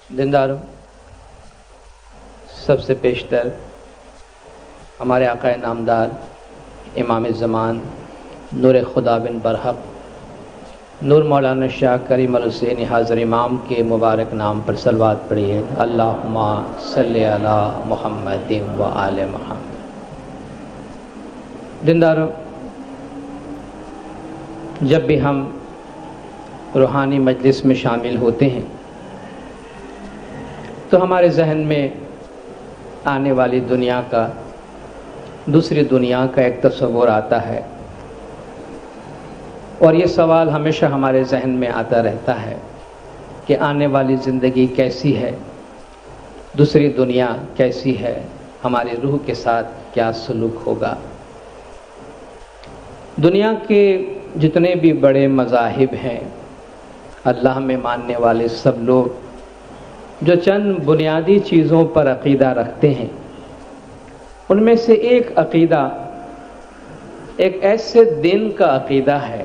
دینداروں، سب سے پیشتر ہمارے آقا نامدار امام زمان نور خدا بن برحق نور مولانا شاہ کریم الحسین حاضر امام کے مبارک نام پر صلوات پڑھیے۔ اللہم صلی علی محمد و آل محمد۔ دینداروں، جب بھی ہم روحانی مجلس میں شامل ہوتے ہیں تو ہمارے ذہن میں آنے والی دنیا کا، دوسری دنیا کا ایک تصور آتا ہے، اور یہ سوال ہمیشہ ہمارے ذہن میں آتا رہتا ہے کہ آنے والی زندگی کیسی ہے، دوسری دنیا کیسی ہے، ہماری روح کے ساتھ کیا سلوک ہوگا۔ دنیا کے جتنے بھی بڑے مذاہب ہیں، اللہ میں ماننے والے سب لوگ جو چند بنیادی چیزوں پر عقیدہ رکھتے ہیں، ان میں سے ایک عقیدہ ایک ایسے دن کا عقیدہ ہے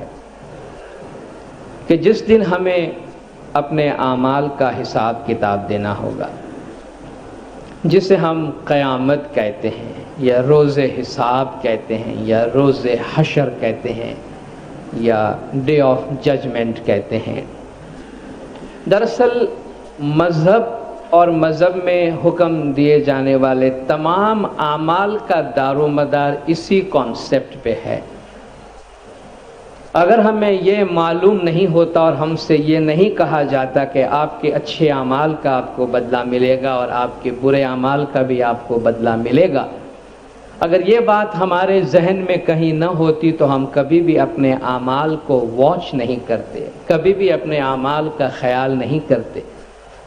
کہ جس دن ہمیں اپنے اعمال کا حساب کتاب دینا ہوگا، جسے ہم قیامت کہتے ہیں یا روز حساب کہتے ہیں یا روز حشر کہتے ہیں یا ڈے آف ججمنٹ کہتے ہیں۔ دراصل مذہب اور مذہب میں حکم دیے جانے والے تمام اعمال کا دار و مدار اسی کانسیپٹ پہ ہے۔ اگر ہمیں یہ معلوم نہیں ہوتا اور ہم سے یہ نہیں کہا جاتا کہ آپ کے اچھے اعمال کا آپ کو بدلہ ملے گا اور آپ کے برے اعمال کا بھی آپ کو بدلہ ملے گا، اگر یہ بات ہمارے ذہن میں کہیں نہ ہوتی تو ہم کبھی بھی اپنے اعمال کو واچ نہیں کرتے، کبھی بھی اپنے اعمال کا خیال نہیں کرتے،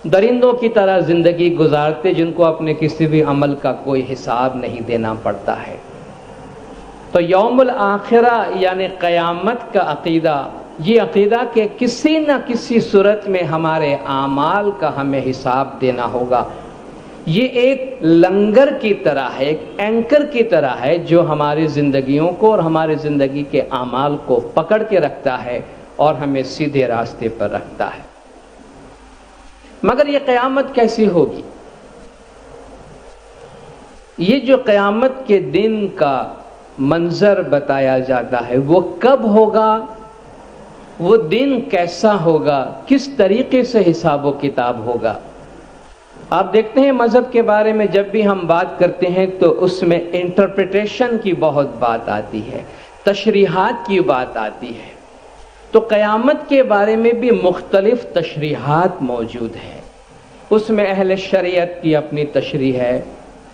درندوں کی طرح زندگی گزارتے جن کو اپنے کسی بھی عمل کا کوئی حساب نہیں دینا پڑتا ہے۔ تو یوم الآخرہ یعنی قیامت کا عقیدہ، یہ عقیدہ کہ کسی نہ کسی صورت میں ہمارے اعمال کا ہمیں حساب دینا ہوگا، یہ ایک لنگر کی طرح ہے، ایک اینکر کی طرح ہے جو ہماری زندگیوں کو اور ہماری زندگی کے اعمال کو پکڑ کے رکھتا ہے اور ہمیں سیدھے راستے پر رکھتا ہے۔ مگر یہ قیامت کیسی ہوگی؟ یہ جو قیامت کے دن کا منظر بتایا جاتا ہے وہ کب ہوگا، وہ دن کیسا ہوگا، کس طریقے سے حساب و کتاب ہوگا؟ آپ دیکھتے ہیں مذہب کے بارے میں جب بھی ہم بات کرتے ہیں تو اس میں انٹرپریٹیشن کی بہت بات آتی ہے، تشریحات کی بات آتی ہے۔ تو قیامت کے بارے میں بھی مختلف تشریحات موجود ہیں۔ اس میں اہل شریعت کی اپنی تشریح ہے،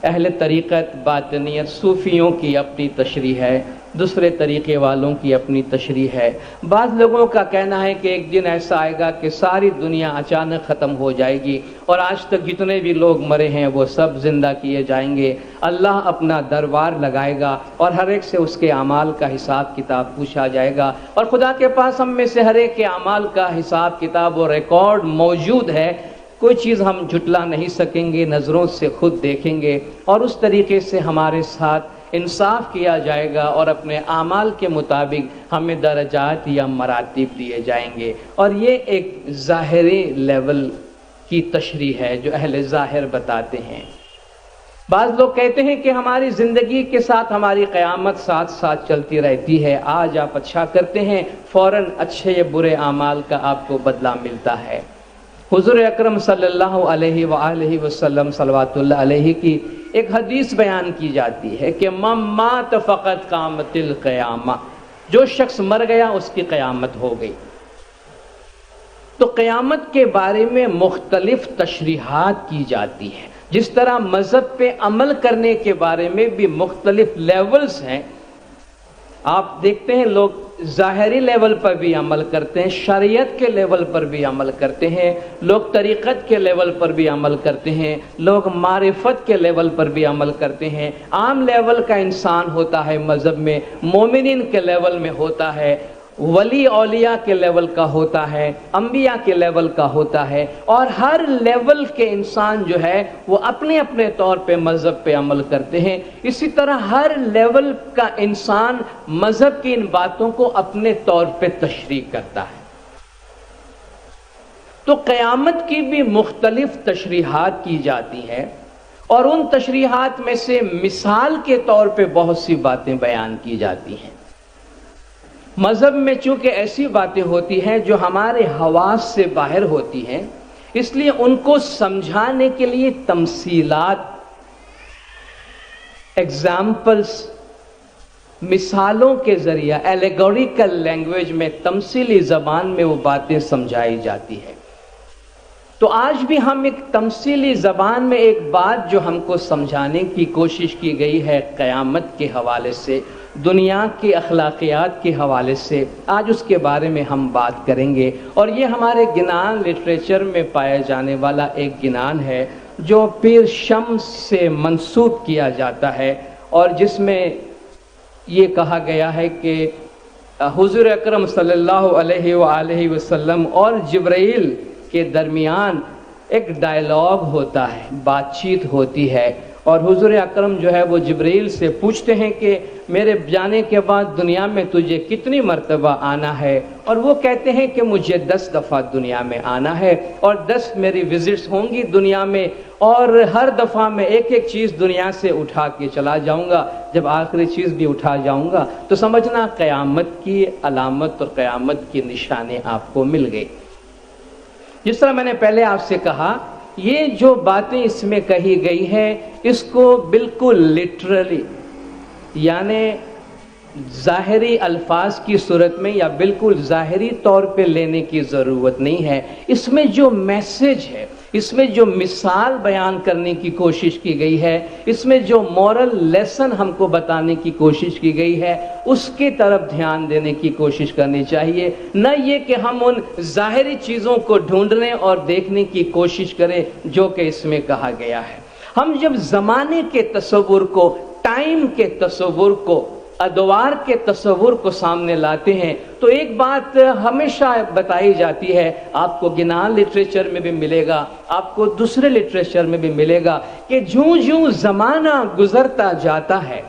اہل طریقت باطنیت صوفیوں کی اپنی تشریح ہے، دوسرے طریقے والوں کی اپنی تشریح ہے۔ بعض لوگوں کا کہنا ہے کہ ایک دن ایسا آئے گا کہ ساری دنیا اچانک ختم ہو جائے گی اور آج تک جتنے بھی لوگ مرے ہیں وہ سب زندہ کیے جائیں گے، اللہ اپنا دربار لگائے گا اور ہر ایک سے اس کے اعمال کا حساب کتاب پوچھا جائے گا، اور خدا کے پاس ہم میں سے ہر ایک کے اعمال کا حساب کتاب و ریکارڈ موجود ہے، کوئی چیز ہم جھٹلا نہیں سکیں گے، نظروں سے خود دیکھیں گے اور اس طریقے سے ہمارے ساتھ انصاف کیا جائے گا اور اپنے اعمال کے مطابق ہمیں درجات یا مراتب دیے جائیں گے۔ اور یہ ایک ظاہری لیول کی تشریح ہے جو اہل ظاہر بتاتے ہیں۔ بعض لوگ کہتے ہیں کہ ہماری زندگی کے ساتھ ہماری قیامت ساتھ ساتھ چلتی رہتی ہے، آج آپ اچھا کرتے ہیں فوراً اچھے یا برے اعمال کا آپ کو بدلہ ملتا ہے۔ حضور اکرم صلی اللہ علیہ وآلہ وسلم صلوات اللہ علیہ کی ایک حدیث بیان کی جاتی ہے کہ من مات فقط قامت القیامہ، جو شخص مر گیا اس کی قیامت ہو گئی۔ تو قیامت کے بارے میں مختلف تشریحات کی جاتی ہے، جس طرح مذہب پہ عمل کرنے کے بارے میں بھی مختلف لیولز ہیں۔ آپ دیکھتے ہیں لوگ ظاہری لیول پر بھی عمل کرتے ہیں، شریعت کے لیول پر بھی عمل کرتے ہیں، لوگ طریقت کے لیول پر بھی عمل کرتے ہیں، لوگ معرفت کے لیول پر بھی عمل کرتے ہیں۔ عام لیول کا انسان ہوتا ہے مذہب میں، مومنین کے لیول میں ہوتا ہے، ولی اولیاء کے لیول کا ہوتا ہے، انبیاء کے لیول کا ہوتا ہے، اور ہر لیول کے انسان جو ہے وہ اپنے اپنے طور پہ مذہب پہ عمل کرتے ہیں۔ اسی طرح ہر لیول کا انسان مذہب کی ان باتوں کو اپنے طور پہ تشریح کرتا ہے۔ تو قیامت کی بھی مختلف تشریحات کی جاتی ہیں، اور ان تشریحات میں سے مثال کے طور پہ بہت سی باتیں بیان کی جاتی ہیں۔ مذہب میں چونکہ ایسی باتیں ہوتی ہیں جو ہمارے حواس سے باہر ہوتی ہیں، اس لیے ان کو سمجھانے کے لیے تمثیلات، ایگزامپلس، مثالوں کے ذریعہ ایلیگوریکل لینگویج میں، تمثیلی زبان میں وہ باتیں سمجھائی جاتی ہیں۔ تو آج بھی ہم ایک تمثیلی زبان میں ایک بات جو ہم کو سمجھانے کی کوشش کی گئی ہے قیامت کے حوالے سے، دنیا کے اخلاقیات کے حوالے سے، آج اس کے بارے میں ہم بات کریں گے۔ اور یہ ہمارے گنان لٹریچر میں پایا جانے والا ایک گنان ہے جو پیر شمس سے منسوب کیا جاتا ہے، اور جس میں یہ کہا گیا ہے کہ حضور اکرم صلی اللہ علیہ وآلہ وسلم اور جبرائیل کے درمیان ایک ڈائیلاگ ہوتا ہے، بات چیت ہوتی ہے، اور حضور اکرم جو ہے وہ جبرائیل سے پوچھتے ہیں کہ میرے جانے کے بعد دنیا میں تجھے کتنی مرتبہ آنا ہے، اور وہ کہتے ہیں کہ مجھے 10 دفعہ دنیا میں آنا ہے، اور 10 میری وزٹس ہوں گی دنیا میں، اور ہر دفعہ میں ایک ایک چیز دنیا سے اٹھا کے چلا جاؤں گا، جب آخری چیز بھی اٹھا جاؤں گا تو سمجھنا قیامت کی علامت اور قیامت کی نشانی آپ کو مل گئی۔ جس طرح میں نے پہلے آپ سے کہا، یہ جو باتیں اس میں کہی گئی ہے اس کو بالکل لٹرلی، یعنی ظاہری الفاظ کی صورت میں یا بالکل ظاہری طور پہ لینے کی ضرورت نہیں ہے۔ اس میں جو میسج ہے، اس میں جو مثال بیان کرنے کی کوشش کی گئی ہے، اس میں جو مورل لیسن ہم کو بتانے کی کوشش کی گئی ہے، اس کی طرف دھیان دینے کی کوشش کرنی چاہیے، نہ یہ کہ ہم ان ظاہری چیزوں کو ڈھونڈنے اور دیکھنے کی کوشش کریں جو کہ اس میں کہا گیا ہے۔ ہم جب زمانے کے تصور کو، ٹائم کے تصور کو، ادوار کے تصور کو سامنے لاتے ہیں تو ایک بات ہمیشہ بتائی جاتی ہے، آپ کو گنان لٹریچر میں بھی ملے گا، آپ کو دوسرے لٹریچر میں بھی ملے گا، کہ جوں جوں زمانہ گزرتا جاتا ہے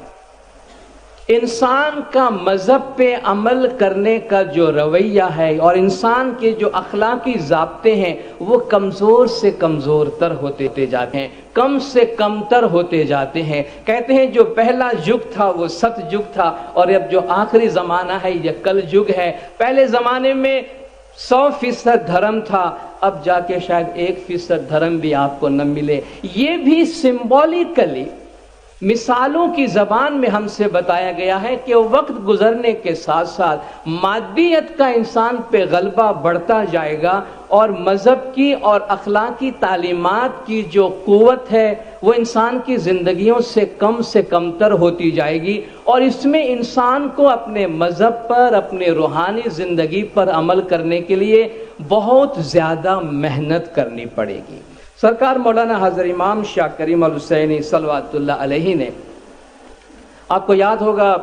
انسان کا مذہب پہ عمل کرنے کا جو رویہ ہے اور انسان کے جو اخلاقی ضابطے ہیں وہ کمزور سے کمزور تر ہوتے جاتے ہیں، کم سے کم تر ہوتے جاتے ہیں۔ کہتے ہیں جو پہلا یگ تھا وہ ست یگ تھا، اور اب جو آخری زمانہ ہے یہ کل یگ ہے۔ پہلے زمانے میں 100% دھرم تھا، اب جا کے شاید 1% دھرم بھی آپ کو نہ ملے۔ یہ بھی سمبولیکلی مثالوں کی زبان میں ہم سے بتایا گیا ہے کہ وقت گزرنے کے ساتھ ساتھ مادیت کا انسان پہ غلبہ بڑھتا جائے گا، اور مذہب کی اور اخلاقی تعلیمات کی جو قوت ہے وہ انسان کی زندگیوں سے کم تر ہوتی جائے گی، اور اس میں انسان کو اپنے مذہب پر، اپنے روحانی زندگی پر عمل کرنے کے لیے بہت زیادہ محنت کرنی پڑے گی۔ سرکار مولانا حضرت امام شاہ کریم الحسینی صلوات اللہ علیہ نے، آپ کو یاد ہوگا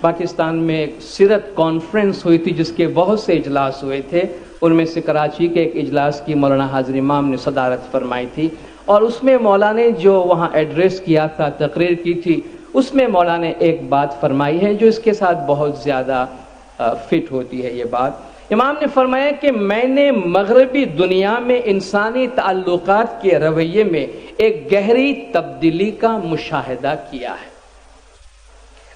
پاکستان میں ایک سیرت کانفرنس ہوئی تھی جس کے بہت سے اجلاس ہوئے تھے، ان میں سے کراچی کے ایک اجلاس کی مولانا حضرت امام نے صدارت فرمائی تھی، اور اس میں مولانا نے جو وہاں ایڈریس کیا تھا، تقریر کی تھی، اس میں مولانا نے ایک بات فرمائی ہے جو اس کے ساتھ بہت زیادہ فٹ ہوتی ہے۔ یہ بات امام نے فرمایا کہ میں نے مغربی دنیا میں انسانی تعلقات کے رویے میں ایک گہری تبدیلی کا مشاہدہ کیا ہے۔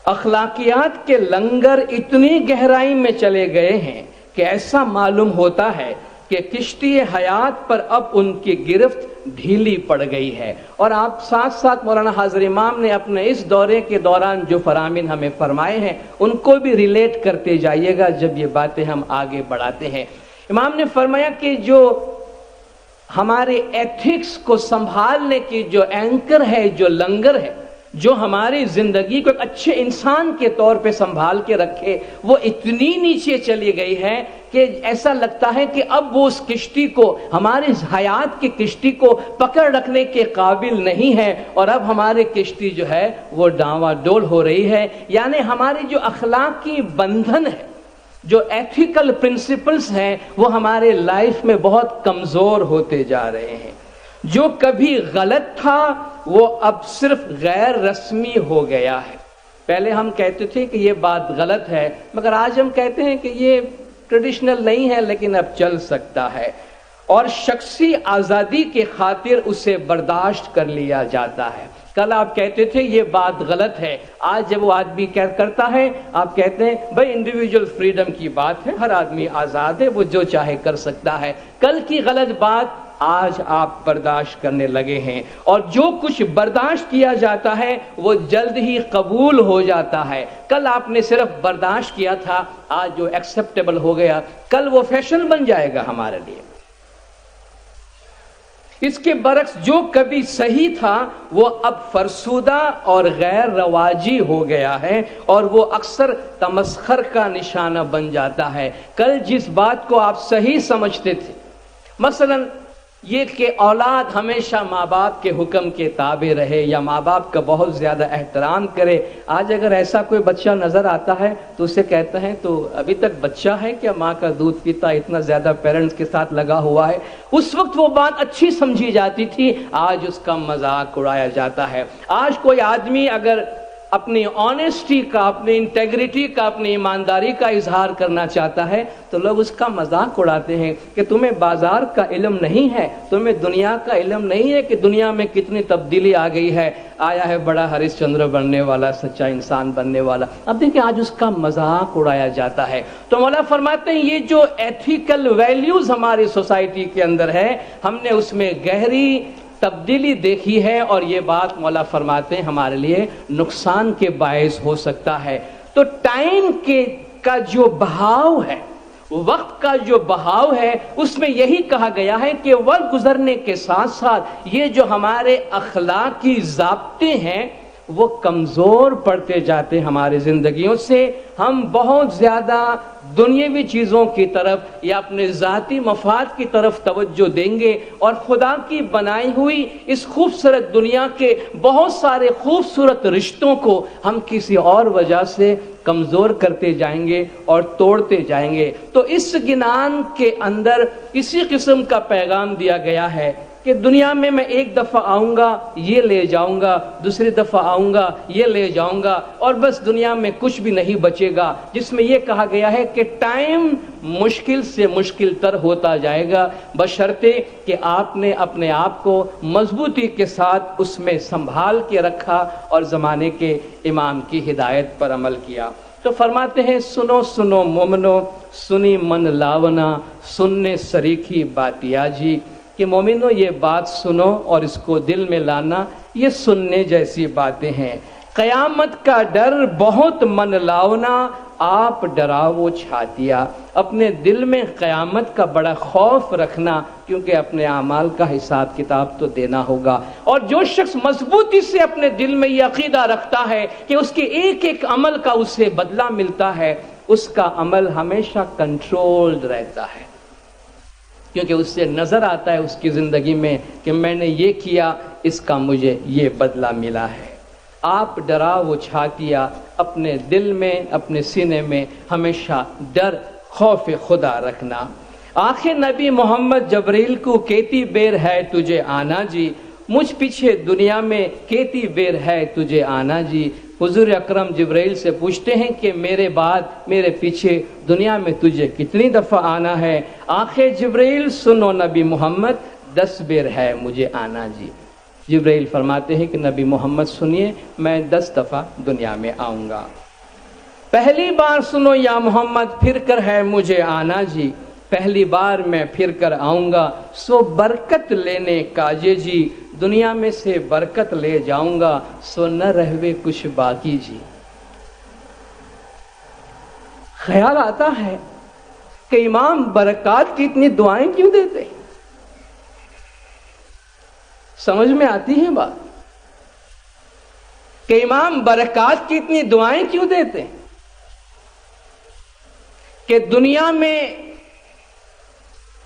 اخلاقیات کے لنگر اتنی گہرائی میں چلے گئے ہیں کہ ایسا معلوم ہوتا ہے کہ کشتی حیات پر اب ان کی گرفت ڈھیلی پڑ گئی ہے۔ اور آپ ساتھ ساتھ مولانا حضرت امام نے اپنے اس دورے کے دوران جو فرامین ہمیں فرمائے ہیں ان کو بھی ریلیٹ کرتے جائیے گا جب یہ باتیں ہم آگے بڑھاتے ہیں۔ امام نے فرمایا کہ جو ہمارے ایتھکس کو سنبھالنے کی جو اینکر ہے، جو لنگر ہے، جو ہماری زندگی کو ایک اچھے انسان کے طور پہ سنبھال کے رکھے، وہ اتنی نیچے چلی گئی ہے کہ ایسا لگتا ہے کہ اب وہ اس کشتی کو، ہماری حیات کی کشتی کو پکڑ رکھنے کے قابل نہیں ہے، اور اب ہماری کشتی جو ہے وہ ڈاواں ڈول ہو رہی ہے۔ یعنی ہماری جو اخلاقی بندھن ہے، جو ایتھیکل پرنسپلز ہیں، وہ ہمارے لائف میں بہت کمزور ہوتے جا رہے ہیں۔ جو کبھی غلط تھا وہ اب صرف غیر رسمی ہو گیا ہے۔ پہلے ہم کہتے تھے کہ یہ بات غلط ہے، مگر آج ہم کہتے ہیں کہ یہ ٹریڈیشنل نہیں ہے لیکن اب چل سکتا ہے، اور شخصی آزادی کے خاطر اسے برداشت کر لیا جاتا ہے۔ کل آپ کہتے تھے یہ بات غلط ہے، آج جب وہ آدمی کرتا ہے آپ کہتے ہیں بھائی انڈیویجول فریڈم کی بات ہے، ہر آدمی آزاد ہے، وہ جو چاہے کر سکتا ہے۔ کل کی غلط بات آج آپ برداشت کرنے لگے ہیں، اور جو کچھ برداشت کیا جاتا ہے وہ جلد ہی قبول ہو جاتا ہے۔ کل آپ نے صرف برداشت کیا تھا، آج جو ایکسیپٹیبل ہو گیا کل وہ فیشن بن جائے گا ہمارے لیے۔ اس کے برعکس جو کبھی صحیح تھا وہ اب فرسودہ اور غیر رواجی ہو گیا ہے، اور وہ اکثر تمسخر کا نشانہ بن جاتا ہے۔ کل جس بات کو آپ صحیح سمجھتے تھے، مثلا یہ کہ اولاد ہمیشہ ماں باپ کے حکم کے تابع رہے یا ماں باپ کا بہت زیادہ احترام کرے، آج اگر ایسا کوئی بچہ نظر آتا ہے تو اسے کہتے ہیں تو ابھی تک بچہ ہے کیا، ماں کا دودھ پیتا، اتنا زیادہ پیرنٹس کے ساتھ لگا ہوا ہے۔ اس وقت وہ بات اچھی سمجھی جاتی تھی، آج اس کا مذاق اڑایا جاتا ہے۔ آج کوئی آدمی اگر اپنی آنیسٹی کا، اپنی انٹیگریٹی کا، اپنی ایمانداری کا اظہار کرنا چاہتا ہے تو لوگ اس کا مذاق اڑاتے ہیں کہ تمہیں بازار کا علم نہیں ہے، تمہیں دنیا کا علم نہیں ہے کہ دنیا میں کتنی تبدیلی آ گئی ہے، آیا ہے بڑا ہریش چندر بننے والا، سچا انسان بننے والا۔ اب دیکھیں آج اس کا مذاق اڑایا جاتا ہے۔ تو مولا فرماتے ہیں یہ جو ایتھیکل ویلیوز ہماری سوسائٹی کے اندر ہے، ہم نے اس میں گہری تبدیلی دیکھی ہے، اور یہ بات مولا فرماتے ہیں ہمارے لیے نقصان کے باعث ہو سکتا ہے۔ تو ٹائم کا جو بہاؤ ہے، وقت کا جو بہاؤ ہے، اس میں یہی کہا گیا ہے کہ وقت گزرنے کے ساتھ ساتھ یہ جو ہمارے اخلاقی ضابطے ہیں وہ کمزور پڑتے جاتے ہماری زندگیوں سے۔ ہم بہت زیادہ دنیاوی چیزوں کی طرف یا اپنے ذاتی مفاد کی طرف توجہ دیں گے، اور خدا کی بنائی ہوئی اس خوبصورت دنیا کے بہت سارے خوبصورت رشتوں کو ہم کسی اور وجہ سے کمزور کرتے جائیں گے اور توڑتے جائیں گے۔ تو اس گنان کے اندر اسی قسم کا پیغام دیا گیا ہے کہ دنیا میں ایک دفعہ آؤں گا یہ لے جاؤں گا، دوسری دفعہ آؤں گا یہ لے جاؤں گا، اور بس دنیا میں کچھ بھی نہیں بچے گا، جس میں یہ کہا گیا ہے کہ ٹائم مشکل سے مشکل تر ہوتا جائے گا، بشرطے کہ آپ نے اپنے آپ کو مضبوطی کے ساتھ اس میں سنبھال کے رکھا اور زمانے کے امام کی ہدایت پر عمل کیا۔ تو فرماتے ہیں سنو سنو مومنو، سنی من لاونا، سننے سریکھی باتیا جی، کہ مومنو یہ بات سنو اور اس کو دل میں لانا، یہ سننے جیسی باتیں ہیں۔ قیامت کا ڈر بہت من لاونا، آپ ڈراؤ چھاتیا، اپنے دل میں قیامت کا بڑا خوف رکھنا، کیونکہ اپنے اعمال کا حساب کتاب تو دینا ہوگا۔ اور جو شخص مضبوطی سے اپنے دل میں یہ عقیدہ رکھتا ہے کہ اس کے ایک ایک عمل کا اسے بدلہ ملتا ہے، اس کا عمل ہمیشہ کنٹرولڈ رہتا ہے، کیونکہ اس سے نظر آتا ہے اس کی زندگی میں کہ میں نے یہ کیا، اس کا مجھے یہ بدلہ ملا ہے۔ آپ ڈراؤ چھاتیا، اپنے دل میں، اپنے سینے میں ہمیشہ ڈر، خوف خدا رکھنا۔ آخر نبی محمد جبریل کو کیتی بیر ہے تجھے آنا جی، مجھ پیچھے دنیا میں کیتی بیر ہے تجھے آنا جی۔ حضور اکرم جبرائیل سے پوچھتے ہیں کہ میرے بعد، میرے پیچھے دنیا میں تجھے کتنی دفعہ آنا ہے؟ آخر جبرائیل سنو نبی محمد، 10 بیر ہے مجھے آنا جی۔ جبرائیل فرماتے ہیں کہ نبی محمد سنیے، میں 10 دفعہ دنیا میں آؤں گا۔ پہلی بار سنو یا محمد، پھر کر ہے مجھے آنا جی، پہلی بار میں پھر کر آؤں گا، سو برکت لینے کاجے جی، دنیا میں سے برکت لے جاؤں گا، سو نہ رہوے کچھ باقی جی۔ خیال آتا ہے کہ امام برکات کی اتنی دعائیں کیوں دیتے ہیں؟ سمجھ میں آتی ہے بات کہ امام برکات کی اتنی دعائیں کیوں دیتے ہیں؟ کہ دنیا میں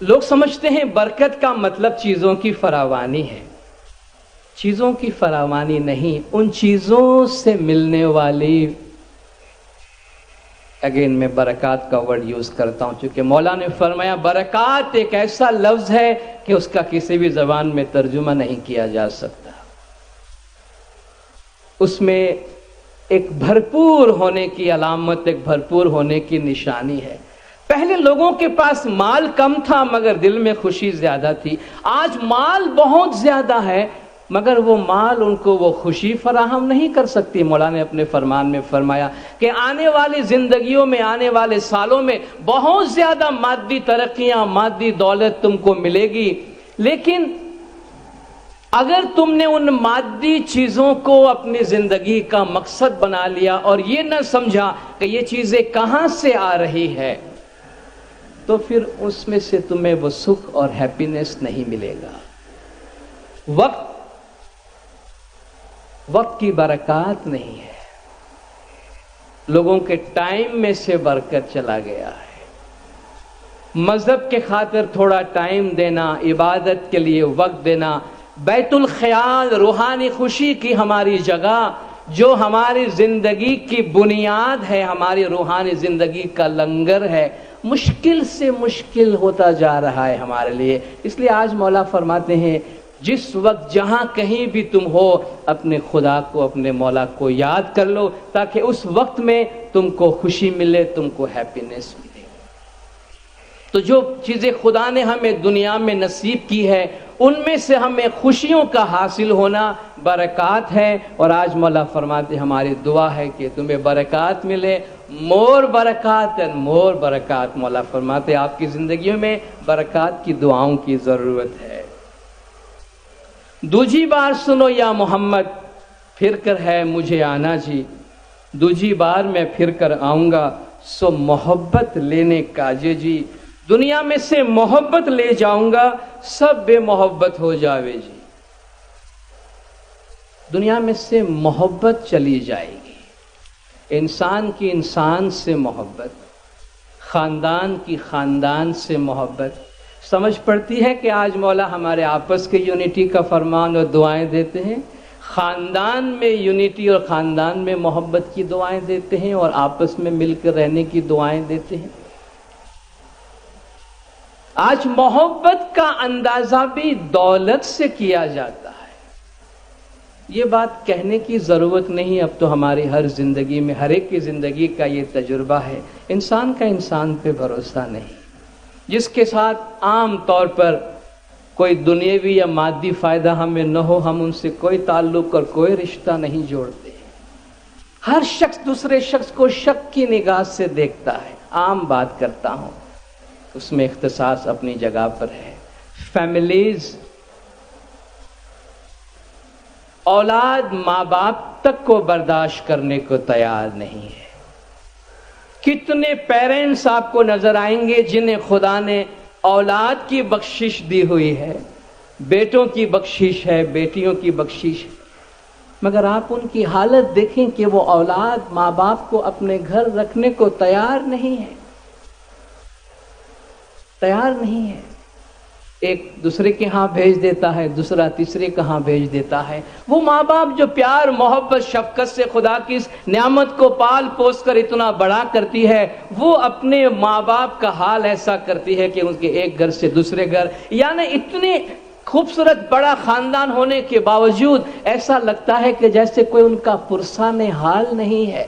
لوگ سمجھتے ہیں برکت کا مطلب چیزوں کی فراوانی ہے، چیزوں کی فراوانی نہیں، ان چیزوں سے ملنے والی، اگین میں برکات کا ورڈ یوز کرتا ہوں چونکہ مولا نے فرمایا برکات ایک ایسا لفظ ہے کہ اس کا کسی بھی زبان میں ترجمہ نہیں کیا جا سکتا۔ اس میں ایک بھرپور ہونے کی علامت، ایک بھرپور ہونے کی نشانی ہے۔ پہلے لوگوں کے پاس مال کم تھا مگر دل میں خوشی زیادہ تھی. آج مال بہت زیادہ ہے مگر وہ مال ان کو وہ خوشی فراہم نہیں کر سکتی. مولانا نے اپنے فرمان میں فرمایا کہ آنے والی زندگیوں میں، آنے والے سالوں میں بہت زیادہ مادی ترقیاں، مادی دولت تم کو ملے گی، لیکن اگر تم نے ان مادی چیزوں کو اپنی زندگی کا مقصد بنا لیا اور یہ نہ سمجھا کہ یہ چیزیں کہاں سے آ رہی ہے، تو پھر اس میں سے تمہیں وہ سکھ اور ہیپینس نہیں ملے گا. وقت کی برکات نہیں ہے، لوگوں کے ٹائم میں سے برکت چلا گیا ہے. مذہب کے خاطر تھوڑا ٹائم دینا، عبادت کے لیے وقت دینا، بیت الخیال روحانی خوشی کی ہماری جگہ جو ہماری زندگی کی بنیاد ہے، ہماری روحانی زندگی کا لنگر ہے، مشکل سے مشکل ہوتا جا رہا ہے ہمارے لیے. اس لیے آج مولا فرماتے ہیں جس وقت جہاں کہیں بھی تم ہو اپنے خدا کو، اپنے مولا کو یاد کر لو تاکہ اس وقت میں تم کو خوشی ملے، تم کو ہیپینس ملے. تو جو چیزیں خدا نے ہمیں دنیا میں نصیب کی ہے ان میں سے ہمیں خوشیوں کا حاصل ہونا برکات ہے. اور آج مولا فرماتے ہماری دعا ہے کہ تمہیں برکات ملے، مور برکات and مور برکات. مولا فرماتے آپ کی زندگیوں میں برکات کی دعاؤں کی ضرورت ہے. دوجی بار سنو یا محمد پھر کر ہے مجھے آنا جی، دوجی بار میں پھر کر آؤں گا سو محبت لینے کاجے جی. دنیا میں سے محبت لے جاؤں گا سب بے محبت ہو جاوے جی. دنیا میں سے محبت چلی جائے گی، انسان کی انسان سے محبت، خاندان کی خاندان سے محبت. سمجھ پڑتی ہے کہ آج مولا ہمارے آپس کے یونٹی کا فرمان اور دعائیں دیتے ہیں، خاندان میں یونٹی اور خاندان میں محبت کی دعائیں دیتے ہیں اور آپس میں مل کر رہنے کی دعائیں دیتے ہیں. آج محبت کا اندازہ بھی دولت سے کیا جاتا ہے. یہ بات کہنے کی ضرورت نہیں، اب تو ہماری ہر زندگی میں ہر ایک کی زندگی کا یہ تجربہ ہے. انسان کا انسان پہ بھروسہ نہیں. جس کے ساتھ عام طور پر کوئی دنیاوی یا مادی فائدہ ہمیں نہ ہو، ہم ان سے کوئی تعلق اور کوئی رشتہ نہیں جوڑتے. ہر شخص دوسرے شخص کو شک کی نگاہ سے دیکھتا ہے. عام بات کرتا ہوں، اس میں اختصاص اپنی جگہ پر ہے. فیملیز، اولاد ماں باپ تک کو برداشت کرنے کو تیار نہیں ہے. کتنے پیرنٹس آپ کو نظر آئیں گے جنہیں خدا نے اولاد کی بخشش دی ہوئی ہے، بیٹوں کی بخشش ہے، بیٹیوں کی بخشش ہے، مگر آپ ان کی حالت دیکھیں کہ وہ اولاد ماں باپ کو اپنے گھر رکھنے کو تیار نہیں ہے، تیار نہیں ہے. ایک دوسرے کے ہاں بھیج دیتا ہے، دوسرا تیسرے کے ہاں بھیج دیتا ہے. وہ ماں باپ جو پیار محبت شفقت سے خدا کی اس نعمت کو پال پوس کر اتنا بڑا کرتی ہے، وہ اپنے ماں باپ کا حال ایسا کرتی ہے کہ ان کے ایک گھر سے دوسرے گھر، یعنی اتنے خوبصورت بڑا خاندان ہونے کے باوجود ایسا لگتا ہے کہ جیسے کوئی ان کا پرسان حال نہیں ہے.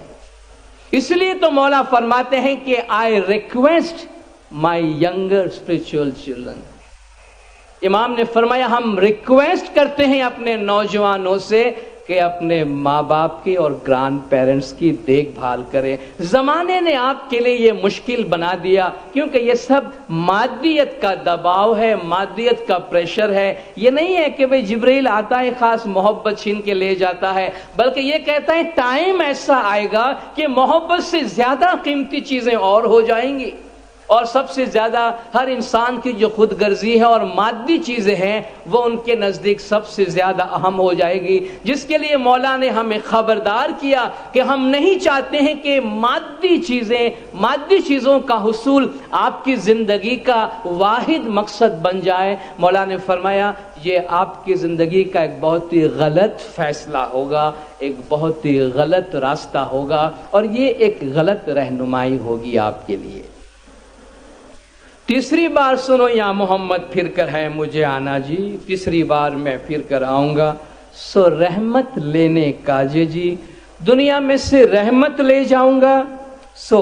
اس لیے تو مولا فرماتے ہیں کہ I request my younger spiritual children. امام نے فرمایا ہم ریکویسٹ کرتے ہیں اپنے نوجوانوں سے کہ اپنے ماں باپ کی اور گرانڈ پیرنٹس کی دیکھ بھال کریں. زمانے نے آپ کے لیے یہ مشکل بنا دیا کیونکہ یہ سب مادیت کا دباؤ ہے، مادیت کا پریشر ہے. یہ نہیں ہے کہ جبریل آتا ہے خاص محبت چھین کے لے جاتا ہے، بلکہ یہ کہتا ہے ٹائم ایسا آئے گا کہ محبت سے زیادہ قیمتی چیزیں اور ہو جائیں گی، اور سب سے زیادہ ہر انسان کی جو خود غرضی ہے اور مادی چیزیں ہیں وہ ان کے نزدیک سب سے زیادہ اہم ہو جائے گی. جس کے لیے مولا نے ہمیں خبردار کیا کہ ہم نہیں چاہتے ہیں کہ مادی چیزوں کا حصول آپ کی زندگی کا واحد مقصد بن جائے. مولا نے فرمایا یہ آپ کی زندگی کا ایک بہت ہی غلط فیصلہ ہوگا، ایک بہت ہی غلط راستہ ہوگا، اور یہ ایک غلط رہنمائی ہوگی آپ کے لیے. تیسری بار سنو یا محمد پھر کر ہے مجھے آنا جی، تیسری بار میں پھر کر آؤں گا سو رحمت لینے کاجے جی. دنیا میں سے رحمت لے جاؤں گا سو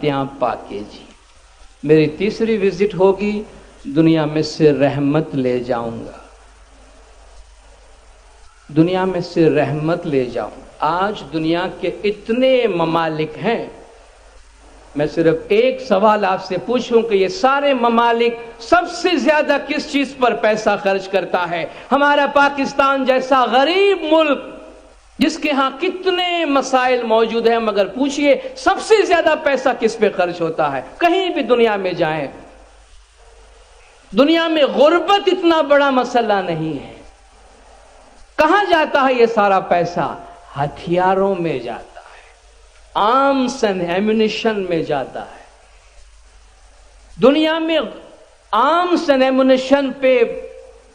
تیاں پاکے جی. میری تیسری وزٹ ہوگی، دنیا میں سے رحمت لے جاؤں گا، دنیا میں سے رحمت لے جاؤں۔ آج دنیا کے اتنے ممالک ہیں، میں صرف ایک سوال آپ سے پوچھوں کہ یہ سارے ممالک سب سے زیادہ کس چیز پر پیسہ خرچ کرتا ہے؟ ہمارا پاکستان جیسا غریب ملک جس کے ہاں کتنے مسائل موجود ہیں، مگر پوچھئے سب سے زیادہ پیسہ کس پہ خرچ ہوتا ہے؟ کہیں بھی دنیا میں جائیں، دنیا میں غربت اتنا بڑا مسئلہ نہیں ہے۔ کہاں جاتا ہے یہ سارا پیسہ؟ ہتھیاروں میں جاتا ہے، آرمز اینڈ ایمونیشن میں جاتا ہے۔ دنیا میں آرمز اینڈ ایمونیشن پہ،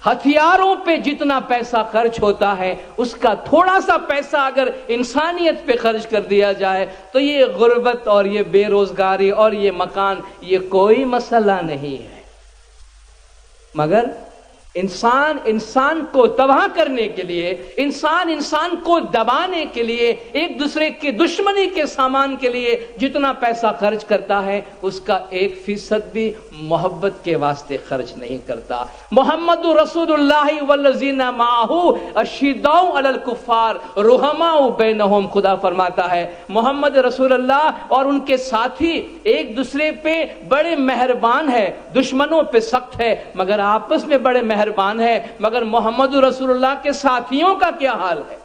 ہتھیاروں پہ جتنا پیسہ خرچ ہوتا ہے، اس کا تھوڑا سا پیسہ اگر انسانیت پہ خرچ کر دیا جائے تو یہ غربت اور یہ بے روزگاری اور یہ مکان یہ کوئی مسئلہ نہیں ہے۔ مگر انسان کو تباہ کرنے کے لیے، انسان کو دبانے کے لیے، ایک دوسرے کی دشمنی کے سامان کے لیے جتنا پیسہ خرچ کرتا ہے، اس کا 1% بھی محبت کے واسطے خرچ نہیں کرتا۔ محمد رسول اللہ والذین معہ اشداء علی الکفار رحماء بینہم، خدا فرماتا ہے محمد رسول اللہ اور ان کے ساتھی ایک دوسرے پہ بڑے مہربان ہے، دشمنوں پہ سخت ہے مگر آپس میں بڑے مہربان ہے۔ مگر محمد رسول اللہ کے ساتھیوں کا کیا حال ہے،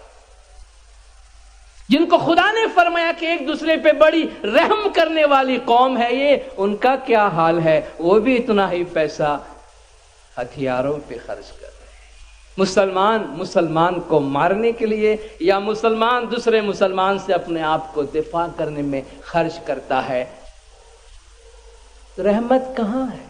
جن کو خدا نے فرمایا کہ ایک دوسرے پہ بڑی رحم کرنے والی قوم ہے یہ، ان کا کیا حال ہے؟ وہ بھی اتنا ہی پیسہ ہتھیاروں پہ خرچ کر رہے ہیں۔ مسلمان کو مارنے کے لیے یا مسلمان دوسرے مسلمان سے اپنے آپ کو دفاع کرنے میں خرچ کرتا ہے۔ رحمت کہاں ہے؟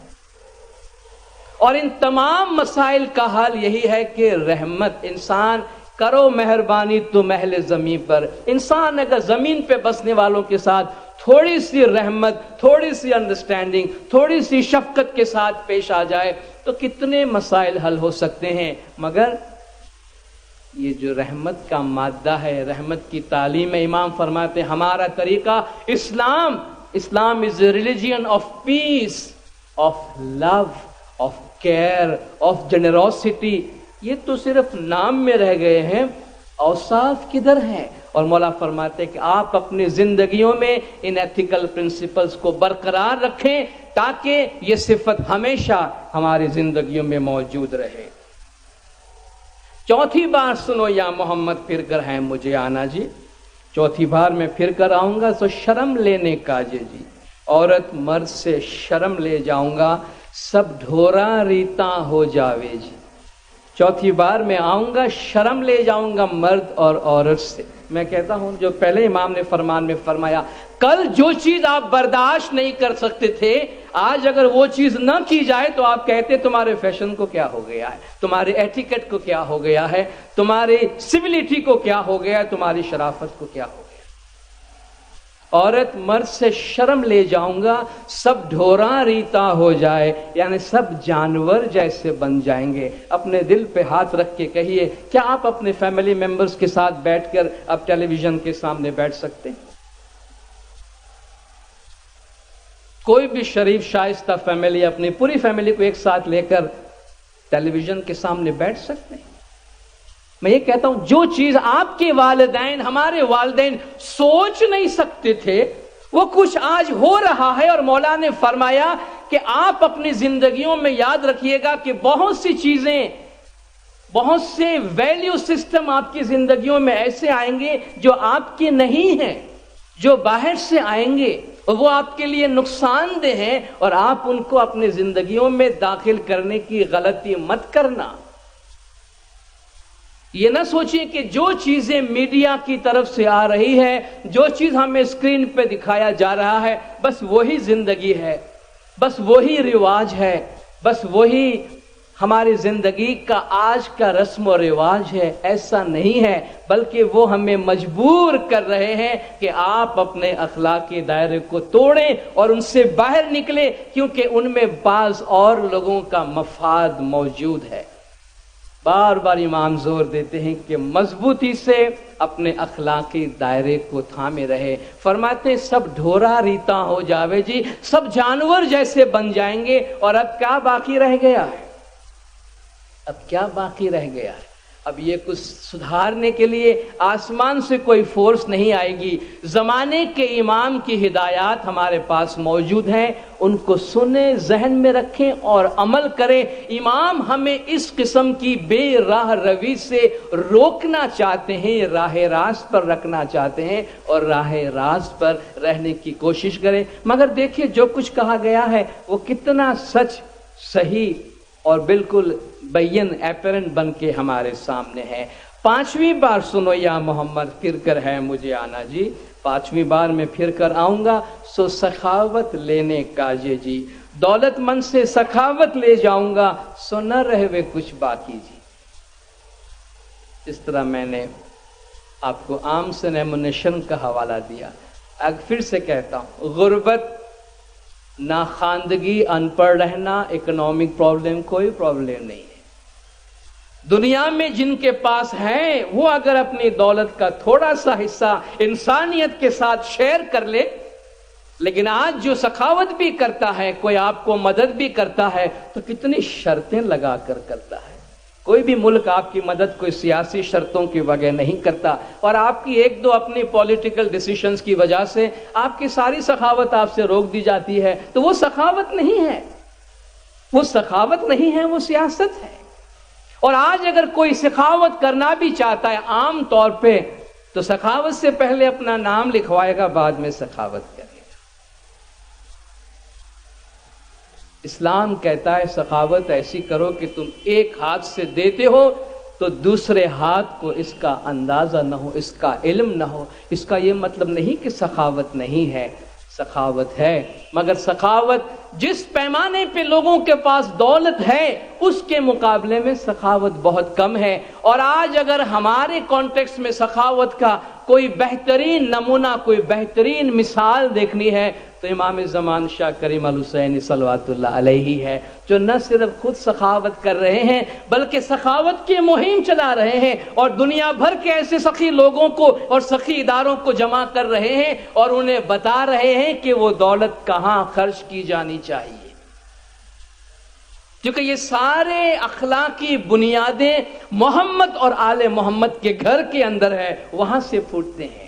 اور ان تمام مسائل کا حل یہی ہے کہ رحمت، انسان کرو مہربانی تم اہل زمین پر۔ انسان اگر زمین پہ بسنے والوں کے ساتھ تھوڑی سی رحمت، تھوڑی سی انڈرسٹینڈنگ، تھوڑی سی شفقت کے ساتھ پیش آ جائے تو کتنے مسائل حل ہو سکتے ہیں۔ مگر یہ جو رحمت کا مادہ ہے، رحمت کی تعلیم، امام فرماتے ہیں ہمارا طریقہ Islam is a religion of peace, of love, of care, of generosity. یہ تو صرف نام میں رہ گئے ہیں، اوصاف کدھر ہیں؟ اور مولا فرماتے ہیں کہ آپ اپنی زندگیوں میں ان ایتھیکل پرنسپلز کو برقرار رکھیں تاکہ یہ صفت ہمیشہ ہماری زندگیوں میں موجود رہے۔ چوتھی بار سنو یا محمد پھر کر ہے مجھے آنا جی، چوتھی بار میں پھر کر آؤں گا تو شرم لینے کا جی، عورت مرد سے شرم لے جاؤں گا، سب ڈھورا ریتا ہو جاوے جی۔ چوتھی بار میں آؤں گا، شرم لے جاؤں گا مرد اور عورت سے۔ میں کہتا ہوں جو پہلے امام نے فرمان میں فرمایا، کل جو چیز آپ برداشت نہیں کر سکتے تھے، آج اگر وہ چیز نہ کی جائے تو آپ کہتے تمہارے فیشن کو کیا ہو گیا ہے، تمہارے ایٹیکٹ کو کیا ہو گیا ہے، تمہاری سویلٹی کو کیا ہو گیا ہے، تمہاری شرافت کو کیا ہو گیا۔ عورت مرد سے شرم لے جاؤں گا، سب ڈھورا ریتا ہو جائے، یعنی سب جانور جیسے بن جائیں گے۔ اپنے دل پہ ہاتھ رکھ کے کہیے، کیا آپ اپنے فیملی ممبرز کے ساتھ بیٹھ کر اب ٹیلی ویژن کے سامنے بیٹھ سکتے ہیں؟ کوئی بھی شریف شائستہ فیملی اپنی پوری فیملی کو ایک ساتھ لے کر ٹیلی ویژن کے سامنے بیٹھ سکتے ہیں؟ میں یہ کہتا ہوں جو چیز آپ کے والدین، ہمارے والدین سوچ نہیں سکتے تھے وہ کچھ آج ہو رہا ہے، اور مولا نے فرمایا کہ آپ اپنی زندگیوں میں یاد رکھیے گا کہ بہت سی چیزیں، بہت سے ویلیو سسٹم آپ کی زندگیوں میں ایسے آئیں گے جو آپ کے نہیں ہیں، جو باہر سے آئیں گے اور وہ آپ کے لیے نقصان دہ ہیں، اور آپ ان کو اپنی زندگیوں میں داخل کرنے کی غلطی مت کرنا۔ یہ نہ سوچیے کہ جو چیزیں میڈیا کی طرف سے آ رہی ہے، جو چیز ہمیں اسکرین پہ دکھایا جا رہا ہے، بس وہی زندگی ہے، بس وہی رواج ہے، بس وہی ہماری زندگی کا آج کا رسم و رواج ہے۔ ایسا نہیں ہے، بلکہ وہ ہمیں مجبور کر رہے ہیں کہ آپ اپنے اخلاقی دائرے کو توڑیں اور ان سے باہر نکلیں، کیونکہ ان میں بعض اور لوگوں کا مفاد موجود ہے۔ بار بار امام زور دیتے ہیں کہ مضبوطی سے اپنے اخلاقی دائرے کو تھامے رہے. فرماتے ہیں سب ڈھورا ریتا ہو جاوے جی، سب جانور جیسے بن جائیں گے، اور اب کیا باقی رہ گیا ہے؟ اب کیا باقی رہ گیا ہے؟ اب یہ کچھ سدھارنے کے لیے آسمان سے کوئی فورس نہیں آئے گی. زمانے کے امام کی ہدایات ہمارے پاس موجود ہیں، ان کو سنیں، ذہن میں رکھیں اور عمل کریں. امام ہمیں اس قسم کی بے راہ روی سے روکنا چاہتے ہیں، راہ راست پر رکھنا چاہتے ہیں، اور راہ راست پر رہنے کی کوشش کریں. مگر دیکھیے جو کچھ کہا گیا ہے وہ کتنا سچ، صحیح اور بالکل بین ایپرنٹ بن کے ہمارے سامنے ہے. 5ویں بار سنو یا محمد پھر کر ہے مجھے آنا جی، 5ویں بار میں پھر کر آؤں گا، سو سخاوت لینے کا جی جی، دولت مند سے سخاوت لے جاؤں گا، سو نہ رہے کچھ باقی جی. اس طرح میں نے آپ کو عام سے نیمونیشن کا حوالہ دیا. اب پھر سے کہتا ہوں، غربت، ناخواندگی، ان پڑھ رہنا، اکنامک پرابلم کوئی پرابلم نہیں ہے. دنیا میں جن کے پاس ہے وہ اگر اپنی دولت کا تھوڑا سا حصہ انسانیت کے ساتھ شیئر کر لے. لیکن آج جو سخاوت بھی کرتا ہے، کوئی آپ کو مدد بھی کرتا ہے تو کتنی شرطیں لگا کر کرتا ہے. کوئی بھی ملک آپ کی مدد کوئی سیاسی شرطوں کی وجہ نہیں کرتا، اور آپ کی ایک دو اپنی پولیٹیکل ڈیسیشنز کی وجہ سے آپ کی ساری سخاوت آپ سے روک دی جاتی ہے. تو وہ سخاوت نہیں ہے، وہ سخاوت نہیں ہے، وہ سیاست ہے. اور آج اگر کوئی سخاوت کرنا بھی چاہتا ہے عام طور پہ تو سخاوت سے پہلے اپنا نام لکھوائے گا، بعد میں سخاوت کرے گا. اسلام کہتا ہے سخاوت ایسی کرو کہ تم ایک ہاتھ سے دیتے ہو تو دوسرے ہاتھ کو اس کا اندازہ نہ ہو، اس کا علم نہ ہو. اس کا یہ مطلب نہیں کہ سخاوت نہیں ہے، سخاوت ہے. مگر سخاوت جس پیمانے پہ لوگوں کے پاس دولت ہے اس کے مقابلے میں سخاوت بہت کم ہے. اور آج اگر ہمارے کانٹیکس میں سخاوت کا کوئی بہترین نمونہ، کوئی بہترین مثال دیکھنی ہے تو امام زمان شاہ کریم الحسین صلوات اللہ علیہ ہے، جو نہ صرف خود سخاوت کر رہے ہیں بلکہ سخاوت کی مہم چلا رہے ہیں، اور دنیا بھر کے ایسے سخی لوگوں کو اور سخی اداروں کو جمع کر رہے ہیں اور انہیں بتا رہے ہیں کہ وہ دولت کہاں خرچ کی جانی چاہیے. کیونکہ یہ سارے اخلاقی بنیادیں محمد اور آل محمد کے گھر کے اندر ہے، وہاں سے پھوٹتے ہیں.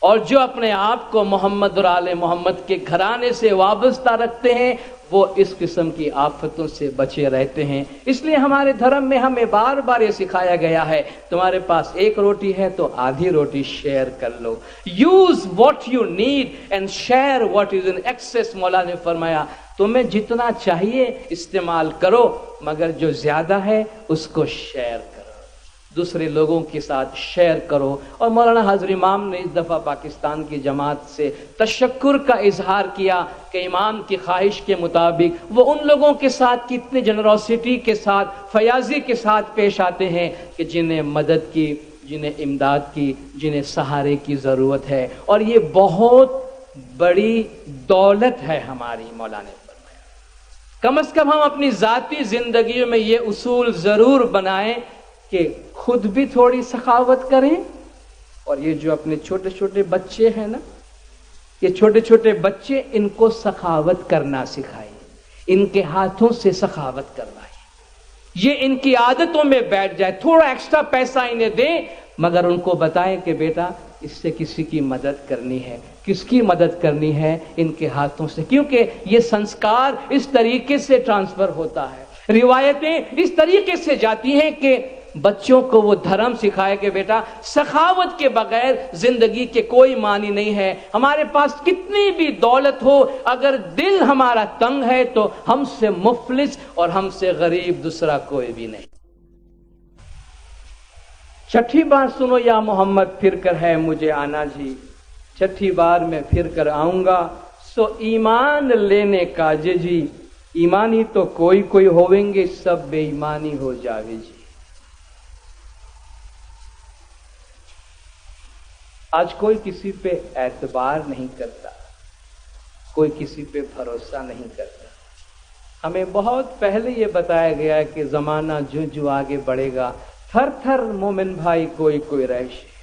اور جو اپنے آپ کو محمد اور آل محمد کے گھرانے سے وابستہ رکھتے ہیں وہ اس قسم کی آفتوں سے بچے رہتے ہیں. اس لیے ہمارے دھرم میں ہمیں بار بار یہ سکھایا گیا ہے، تمہارے پاس ایک روٹی ہے تو آدھی روٹی شیئر کر لو. Use what you need and share what is in excess. مولا نے فرمایا تمہیں جتنا چاہیے استعمال کرو، مگر جو زیادہ ہے اس کو شیئر کرو، دوسرے لوگوں کے ساتھ شیئر کرو. اور مولانا حضرت امام نے اس دفعہ پاکستان کی جماعت سے تشکر کا اظہار کیا کہ امام کی خواہش کے مطابق وہ ان لوگوں کے ساتھ کتنے جنروسٹی کے ساتھ، فیاضی کے ساتھ پیش آتے ہیں کہ جنہیں مدد کی، جنہیں امداد کی، جنہیں سہارے کی ضرورت ہے. اور یہ بہت بڑی دولت ہے ہماری. مولا نے فرمایا کم از کم ہم اپنی ذاتی زندگیوں میں یہ اصول ضرور بنائیں کہ خود بھی تھوڑی سخاوت کریں، اور یہ جو اپنے چھوٹے چھوٹے بچے ہیں نا، یہ چھوٹے چھوٹے بچے، ان کو سخاوت کرنا سکھائیں، ان کے ہاتھوں سے سخاوت کروائیں، یہ ان کی عادتوں میں بیٹھ جائے. تھوڑا ایکسٹرا پیسہ انہیں دیں مگر ان کو بتائیں کہ بیٹا اس سے کسی کی مدد کرنی ہے. کس کی مدد کرنی ہے؟ ان کے ہاتھوں سے. کیونکہ یہ سنسکار اس طریقے سے ٹرانسفر ہوتا ہے، روایتیں اس طریقے سے جاتی ہیں کہ بچوں کو وہ دھرم سکھائے کہ بیٹا سخاوت کے بغیر زندگی کے کوئی معنی نہیں ہے. ہمارے پاس کتنی بھی دولت ہو، اگر دل ہمارا تنگ ہے تو ہم سے مفلس اور ہم سے غریب دوسرا کوئی بھی نہیں. 6ٹھی بار سنو یا محمد پھر کر ہے مجھے آنا جی، 6ٹھی بار میں پھر کر آؤں گا، سو ایمان لینے کا جی. ایمانی تو کوئی کوئی ہوئیں گے، سب بے ایمانی ہو جاوے جی. آج کوئی کسی پہ اعتبار نہیں کرتا، کوئی کسی پہ بھروسہ نہیں کرتا. ہمیں بہت پہلے یہ بتایا گیا ہے کہ زمانہ جو آگے بڑھے گا، تھر تھر مومن بھائی کوئی رہش ہے،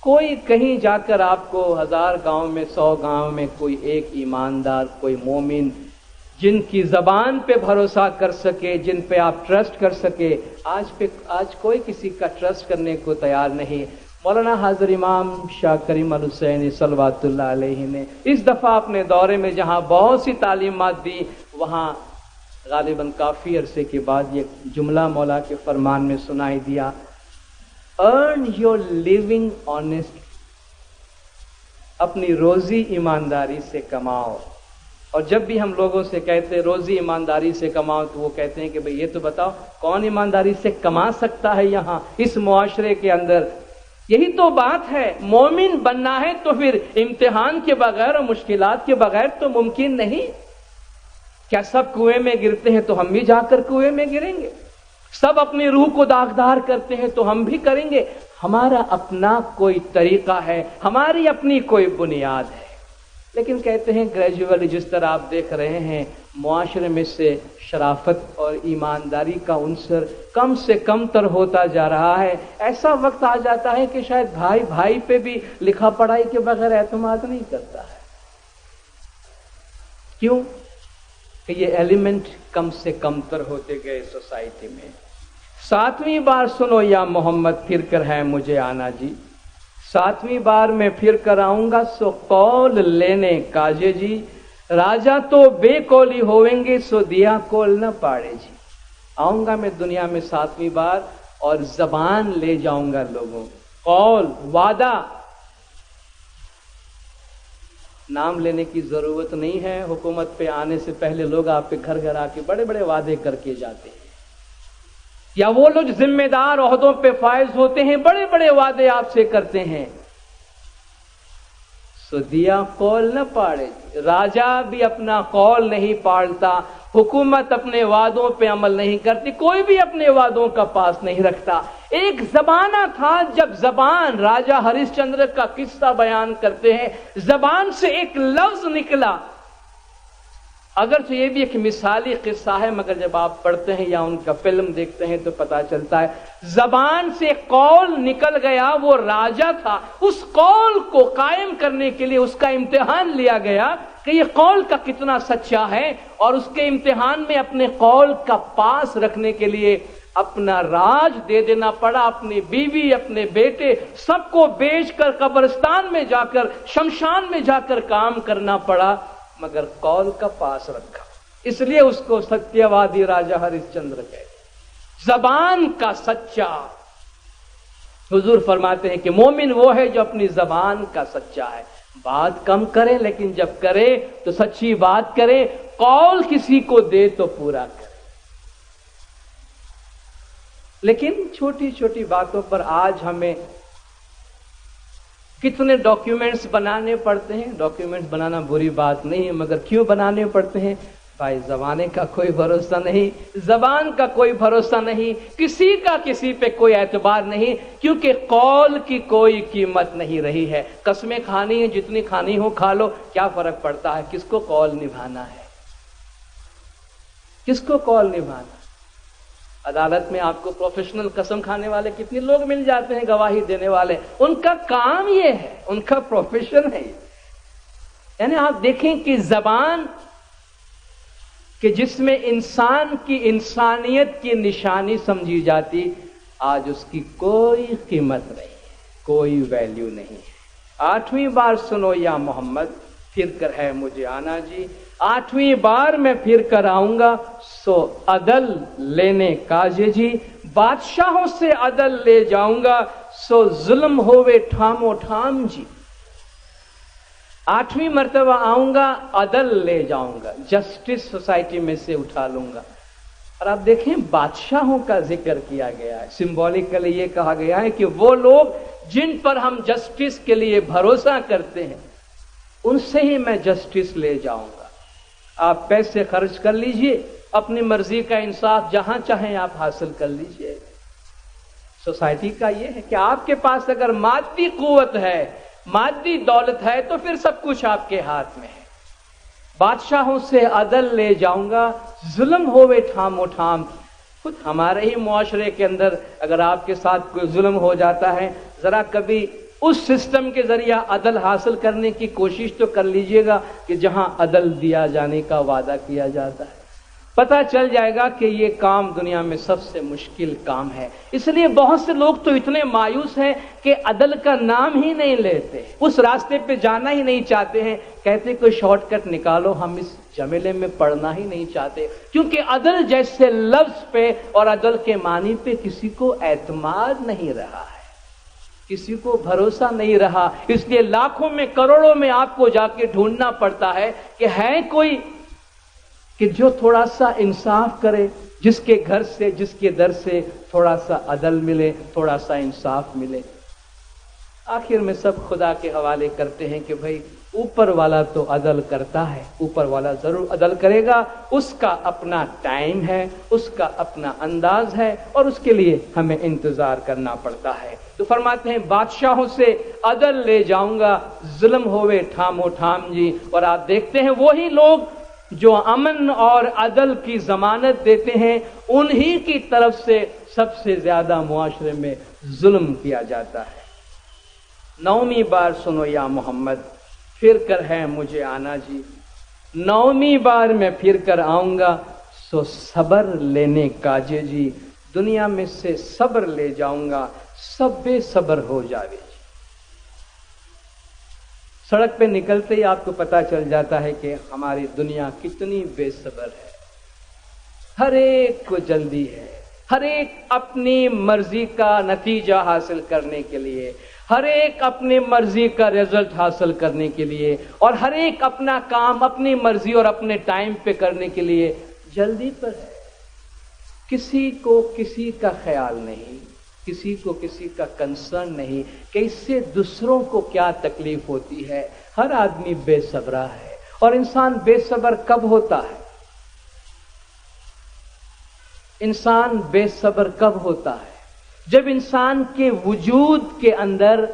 کوئی کہیں جا کر آپ کو 1000 گاؤں میں 100 گاؤں میں کوئی ایک ایماندار، کوئی مومن جن کی زبان پہ بھروسہ کر سکے، جن پہ آپ ٹرسٹ کر سکے، آج کوئی کسی کا ٹرسٹ کرنے کو تیار نہیں۔ مولانا حاضر امام شاہ کریم الحسینی صلوات اللہ علیہ نے اس دفعہ اپنے دورے میں جہاں بہت سی تعلیمات دی، وہاں غالباً کافی عرصے کے بعد یہ جملہ مولا کے فرمان میں سنائی دیا، ارن یور لیونگ آنیسٹلی، اپنی روزی ایمانداری سے کماؤ۔ اور جب بھی ہم لوگوں سے کہتے ہیں روزی ایمانداری سے کماؤ، تو وہ کہتے ہیں کہ بھئی یہ تو بتاؤ کون ایمانداری سے کما سکتا ہے یہاں اس معاشرے کے اندر؟ یہی تو بات ہے، مومن بننا ہے تو پھر امتحان کے بغیر اور مشکلات کے بغیر تو ممکن نہیں۔ کیا سب کنویں میں گرتے ہیں تو ہم بھی جا کر کنویں میں گریں گے؟ سب اپنی روح کو داغدار کرتے ہیں تو ہم بھی کریں گے؟ ہمارا اپنا کوئی طریقہ ہے، ہماری اپنی کوئی بنیاد ہے۔ لیکن کہتے ہیں گریجولی جس طرح آپ دیکھ رہے ہیں معاشرے میں سے شرافت اور ایمانداری کا عنصر کم سے کم تر ہوتا جا رہا ہے۔ ایسا وقت آ جاتا ہے کہ شاید بھائی بھائی پہ بھی لکھا پڑھائی کے بغیر اعتماد نہیں کرتا ہے۔ کیوں؟ کہ یہ ایلیمنٹ کم سے کم تر ہوتے گئے سوسائٹی میں۔ 7ویں بار سنو یا محمد پھر کر ہے مجھے آنا جی، 7ویں بار میں پھر کر آؤں گا سو قول لینے کاجے جی، راجا تو بے قولی ہوئیں گے سو دیا کول نہ پاڑے جی۔ آؤں گا میں دنیا میں 7ویں بار اور زبان لے جاؤں گا لوگوں، قول وعدہ، نام لینے کی ضرورت نہیں ہے۔ حکومت پہ آنے سے پہلے لوگ آپ کے گھر گھر آ کے بڑے بڑے وعدے کر کے جاتے ہیں، یا وہ لوگ ذمہ دار عہدوں پہ فائز ہوتے ہیں بڑے بڑے وعدے آپ سے کرتے ہیں۔ سو دیا قول نہ پاڑے، راجا بھی اپنا قول نہیں پالتا، حکومت اپنے وعدوں پہ عمل نہیں کرتی، کوئی بھی اپنے وعدوں کا پاس نہیں رکھتا۔ ایک زمانہ تھا جب زبان، راجا ہریش چندر کا قصہ بیان کرتے ہیں، زبان سے ایک لفظ نکلا، اگرچہ یہ بھی ایک مثالی قصہ ہے مگر جب آپ پڑھتے ہیں یا ان کا فلم دیکھتے ہیں تو پتا چلتا ہے زبان سے قول نکل گیا، وہ راجا تھا، اس قول کو قائم کرنے کے لیے اس کا امتحان لیا گیا کہ یہ قول کا کتنا سچا ہے، اور اس کے امتحان میں اپنے قول کا پاس رکھنے کے لیے اپنا راج دے دینا پڑا، اپنی بیوی، اپنے بیٹے سب کو بیچ کر قبرستان میں جا کر، شمشان میں جا کر کام کرنا پڑا، مگر قول کا پاس رکھا۔ اس لیے اس کو ستیہ وادی راجا ہریش چندر کہتے ہیں، زبان کا سچا۔ حضور فرماتے ہیں کہ مومن وہ ہے جو اپنی زبان کا سچا ہے، بات کم کرے لیکن جب کرے تو سچی بات کرے، قول کسی کو دے تو پورا کرے۔ لیکن چھوٹی چھوٹی باتوں پر آج ہمیں کتنے ڈاکیومنٹس بنانے پڑتے ہیں۔ ڈاکیومنٹس بنانا بری بات نہیں ہے، مگر کیوں بنانے پڑتے ہیں؟ بھائی زمانے کا کوئی بھروسہ نہیں، زبان کا کوئی بھروسہ نہیں، کسی کا کسی پہ کوئی اعتبار نہیں، کیونکہ قول کی کوئی قیمت نہیں رہی ہے۔ قسمیں کھانی ہیں، جتنی کھانی ہو کھا لو، کیا فرق پڑتا ہے؟ کس کو قول نبھانا ہے؟ کس کو قول نبھانا؟ عدالت میں آپ کو پروفیشنل قسم کھانے والے کتنے لوگ مل جاتے ہیں، گواہی دینے والے، ان کا کام یہ ہے، ان کا پروفیشن ہے۔ یعنی آپ دیکھیں کہ زبان کہ جس میں انسان کی انسانیت کی نشانی سمجھی جاتی، آج اس کی کوئی قیمت نہیں ہے، کوئی ویلیو نہیں ہے۔ 8ویں بار سنو یا محمد پھر کر ہے مجھے آنا جی، 8ویں بار میں پھر کر آؤں گا سو عدل لینے کاجے جی، بادشاہوں سے عدل لے جاؤں گا سو ظلم ہوئے ٹھامو ٹھام جی۔ 8ویں مرتبہ آؤں گا، عدل لے جاؤں گا، جسٹس سوسائٹی میں سے اٹھا لوں گا۔ اور آپ دیکھیں بادشاہوں کا ذکر کیا گیا ہے، سمبولکلی یہ کہا گیا ہے کہ وہ لوگ جن پر ہم جسٹس کے لیے بھروسہ کرتے ہیں ان سے ہی میں جسٹس لے جاؤں گا۔ آپ پیسے خرچ کر لیجئے، اپنی مرضی کا انصاف جہاں چاہیں آپ حاصل کر لیجئے۔ سوسائٹی کا یہ ہے کہ آپ کے پاس اگر مادی قوت ہے، مادی دولت ہے تو پھر سب کچھ آپ کے ہاتھ میں ہے۔ بادشاہوں سے عدل لے جاؤں گا، ظلم ہوئے ٹھام و ٹھام۔ خود ہمارے ہی معاشرے کے اندر اگر آپ کے ساتھ کوئی ظلم ہو جاتا ہے، ذرا کبھی اس سسٹم کے ذریعہ عدل حاصل کرنے کی کوشش تو کر لیجئے گا کہ جہاں عدل دیا جانے کا وعدہ کیا جاتا ہے، پتہ چل جائے گا کہ یہ کام دنیا میں سب سے مشکل کام ہے۔ اس لیے بہت سے لوگ تو اتنے مایوس ہیں کہ عدل کا نام ہی نہیں لیتے، اس راستے پہ جانا ہی نہیں چاہتے ہیں، کہتے کوئی شارٹ کٹ نکالو، ہم اس جھمیلے میں پڑنا ہی نہیں چاہتے، کیونکہ عدل جیسے لفظ پہ اور عدل کے معنی پہ کسی کو اعتماد نہیں رہا ہے، کسی کو بھروسہ نہیں رہا۔ اس لیے لاکھوں میں کروڑوں میں آپ کو جا کے ڈھونڈنا پڑتا ہے کہ ہے کوئی کہ جو تھوڑا سا انصاف کرے، جس کے گھر سے، جس کے در سے تھوڑا سا عدل ملے، تھوڑا سا انصاف ملے۔ آخر میں سب خدا کے حوالے کرتے ہیں کہ بھائی اوپر والا تو عدل کرتا ہے، اوپر والا ضرور عدل کرے گا، اس کا اپنا ٹائم ہے، اس کا اپنا انداز ہے، اور اس کے لیے ہمیں انتظار کرنا پڑتا ہے۔ تو فرماتے ہیں بادشاہوں سے عدل لے جاؤں گا، ظلم ہوئے ٹھام و ٹھام جی۔ اور آپ دیکھتے ہیں وہی لوگ جو امن اور عدل کی ضمانت دیتے ہیں، انہی کی طرف سے سب سے زیادہ معاشرے میں ظلم کیا جاتا ہے۔ 9ویں بار سنو یا محمد، پھر کر ہے مجھے آنا جی، 9ویں بار میں پھر کر آؤں گا، سو صبر لینے کاجے جی، دنیا میں سے صبر لے جاؤں گا، سب بے صبر ہو جاوے جی۔ سڑک پہ نکلتے ہی آپ کو پتہ چل جاتا ہے کہ ہماری دنیا کتنی بے صبر ہے، ہر ایک کو جلدی ہے، ہر ایک اپنی مرضی کا نتیجہ حاصل کرنے کے لیے، ہر ایک اپنی مرضی کا رزلٹ حاصل کرنے کے لیے، اور ہر ایک اپنا کام اپنی مرضی اور اپنے ٹائم پہ کرنے کے لیے جلدی پر ہے۔ کسی کو کسی کا خیال نہیں، کسی کو کسی کا کنسرن نہیں کہ اس سے دوسروں کو کیا تکلیف ہوتی ہے۔ ہر آدمی بے صبرا ہے، اور انسان بے صبر کب ہوتا ہے؟ انسان بے صبر کب ہوتا ہے؟ جب انسان کے وجود کے اندر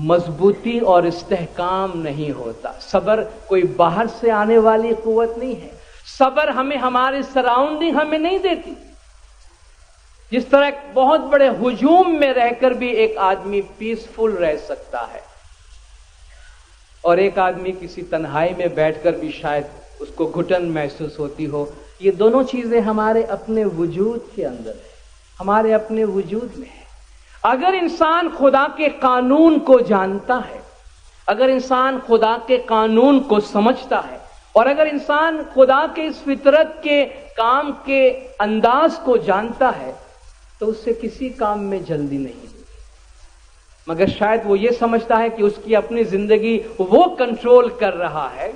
مضبوطی اور استحکام نہیں ہوتا۔ صبر کوئی باہر سے آنے والی قوت نہیں ہے، صبر ہمیں ہمارے سراؤنڈنگ ہمیں نہیں دیتی۔ جس طرح ایک بہت بڑے ہجوم میں رہ کر بھی ایک آدمی پیسفل رہ سکتا ہے، اور ایک آدمی کسی تنہائی میں بیٹھ کر بھی شاید اس کو گھٹن محسوس ہوتی ہو۔ یہ دونوں چیزیں ہمارے اپنے وجود کے اندر ہیں، ہمارے اپنے وجود میں ہے۔ اگر انسان خدا کے قانون کو جانتا ہے، اگر انسان خدا کے قانون کو سمجھتا ہے، اور اگر انسان خدا کے اس فطرت کے کام کے انداز کو جانتا ہے، تو اس سے کسی کام میں جلدی نہیں ہوتی، مگر شاید وہ یہ سمجھتا ہے کہ اس کی اپنی زندگی وہ کنٹرول کر رہا ہے،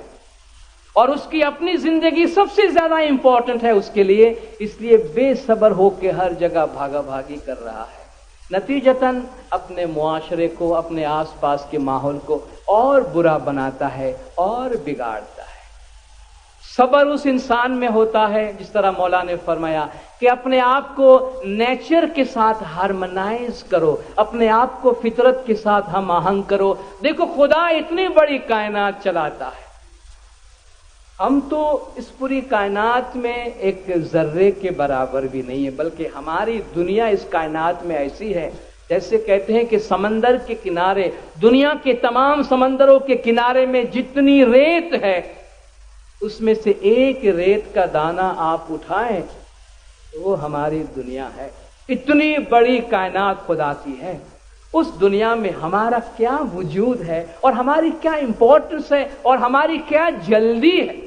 اور اس کی اپنی زندگی سب سے زیادہ امپورٹنٹ ہے اس کے لیے، اس لیے بے صبر ہو کے ہر جگہ بھاگا بھاگی کر رہا ہے، نتیجتاً اپنے معاشرے کو، اپنے آس پاس کے ماحول کو اور برا بناتا ہے اور بگاڑتا ہے۔ صبر اس انسان میں ہوتا ہے، جس طرح مولا نے فرمایا کہ اپنے آپ کو نیچر کے ساتھ ہارمنائز کرو، اپنے آپ کو فطرت کے ساتھ ہم آہنگ کرو۔ دیکھو خدا اتنی بڑی کائنات چلاتا ہے، ہم تو اس پوری کائنات میں ایک ذرے کے برابر بھی نہیں ہے، بلکہ ہماری دنیا اس کائنات میں ایسی ہے جیسے کہتے ہیں کہ سمندر کے کنارے، دنیا کے تمام سمندروں کے کنارے میں جتنی ریت ہے، اس میں سے ایک ریت کا دانہ آپ اٹھائیں تو وہ ہماری دنیا ہے۔ اتنی بڑی کائنات خدا کی ہے، اس دنیا میں ہمارا کیا وجود ہے، اور ہماری کیا امپورٹنس ہے، اور ہماری کیا جلدی ہے۔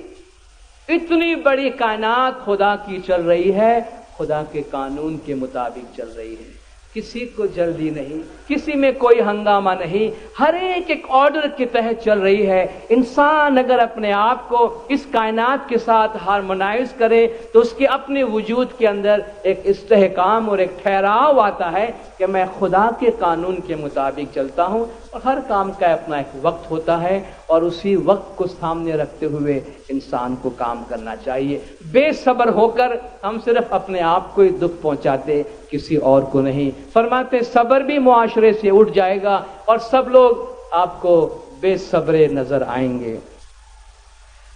اتنی بڑی کائنات خدا کی چل رہی ہے، خدا کے قانون کے مطابق چل رہی ہے، کسی کو جلدی نہیں، کسی میں کوئی ہنگامہ نہیں، ہر ایک آرڈر کے تحت چل رہی ہے۔ انسان اگر اپنے آپ کو اس کائنات کے ساتھ ہارمونائز کرے تو اس کے اپنے وجود کے اندر ایک استحکام اور ایک ٹھہراؤ آتا ہے کہ میں خدا کے قانون کے مطابق چلتا ہوں، اور ہر کام کا اپنا ایک وقت ہوتا ہے، اور اسی وقت کو سامنے رکھتے ہوئے انسان کو کام کرنا چاہیے۔ بے صبر ہو کر ہم صرف اپنے آپ کو ہی دکھ پہنچاتے، کسی اور کو نہیں۔ فرماتے صبر بھی معاشرے سے اٹھ جائے گا، اور سب لوگ آپ کو بے صبرے نظر آئیں گے۔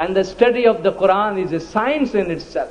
and the study of the Quran is a science in itself.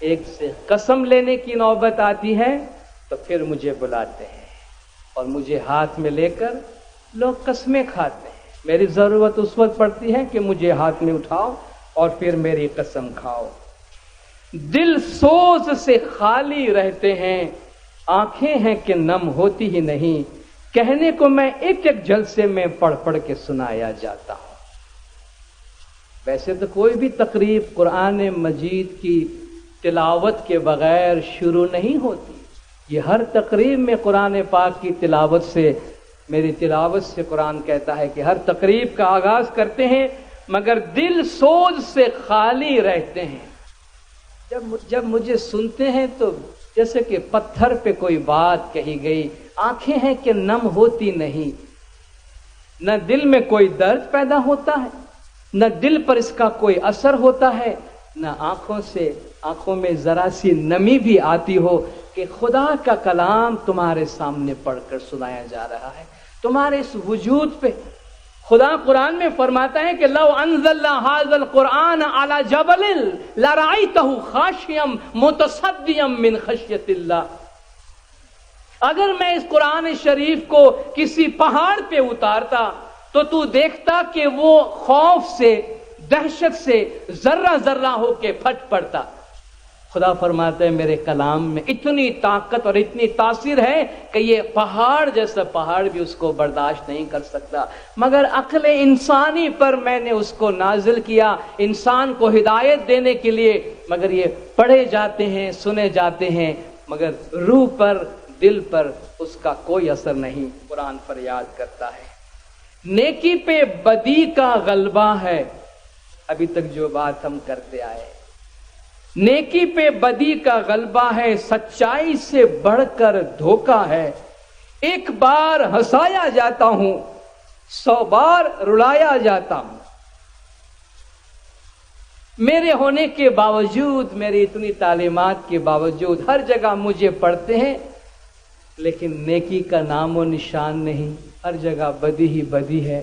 ایک سے قسم لینے کی نوبت آتی ہے تو پھر مجھے بلاتے ہیں اور مجھے ہاتھ میں لے کر لوگ قسمیں کھاتے ہیں. میری ضرورت اس وقت پڑتی ہے کہ مجھے ہاتھ میں اٹھاؤ اور پھر میری قسم کھاؤ. دل سوز سے خالی رہتے ہیں، آنکھیں ہیں کہ نم ہوتی ہی نہیں، کہنے کو میں ایک ایک جلسے میں پڑھ پڑھ کے سنایا جاتا ہوں. ویسے تو کوئی بھی تقریب قرآن مجید کی تلاوت کے بغیر شروع نہیں ہوتی. یہ ہر تقریب میں قرآن پاک کی تلاوت سے، میری تلاوت سے قرآن کہتا ہے کہ ہر تقریب کا آغاز کرتے ہیں مگر دل سوز سے خالی رہتے ہیں. جب مجھے سنتے ہیں تو جیسے کہ پتھر پہ کوئی بات کہی گئی، آنکھیں ہیں کہ نم ہوتی نہیں، نہ دل میں کوئی درد پیدا ہوتا ہے، نہ دل پر اس کا کوئی اثر ہوتا ہے، نہ آنکھوں میں ذرا سی نمی بھی آتی ہو کہ خدا کا کلام تمہارے سامنے پڑھ کر سنایا جا رہا ہے. تمہارے اس وجود پہ خدا قرآن میں فرماتا ہے کہ لو انزلنا ھذا القرآن علی جبل لرأیتہ خاشعا متصدعا من خشیۃ اللہ. اگر میں اس قرآن شریف کو کسی پہاڑ پہ اتارتا تو دیکھتا کہ وہ خوف سے، دہشت سے ذرہ ذرہ ہو کے پھٹ پڑتا. خدا فرماتا ہے میرے کلام میں اتنی طاقت اور اتنی تاثیر ہے کہ یہ پہاڑ جیسا پہاڑ بھی اس کو برداشت نہیں کر سکتا، مگر عقل انسانی پر میں نے اس کو نازل کیا انسان کو ہدایت دینے کے لیے. مگر یہ پڑھے جاتے ہیں، سنے جاتے ہیں، مگر روح پر، دل پر اس کا کوئی اثر نہیں. قرآن فریاد کرتا ہے نیکی پہ بدی کا غلبہ ہے. ابھی تک جو بات ہم کرتے آئے، نیکی پہ بدی کا غلبہ ہے، سچائی سے بڑھ کر دھوکا ہے. ایک بار ہنسایا جاتا ہوں، 100 بار رلایا جاتا ہوں. میرے ہونے کے باوجود، میری اتنی تعلیمات کے باوجود ہر جگہ مجھے پڑھتے ہیں لیکن نیکی کا نام و نشان نہیں. ہر جگہ بدی ہی بدی ہے.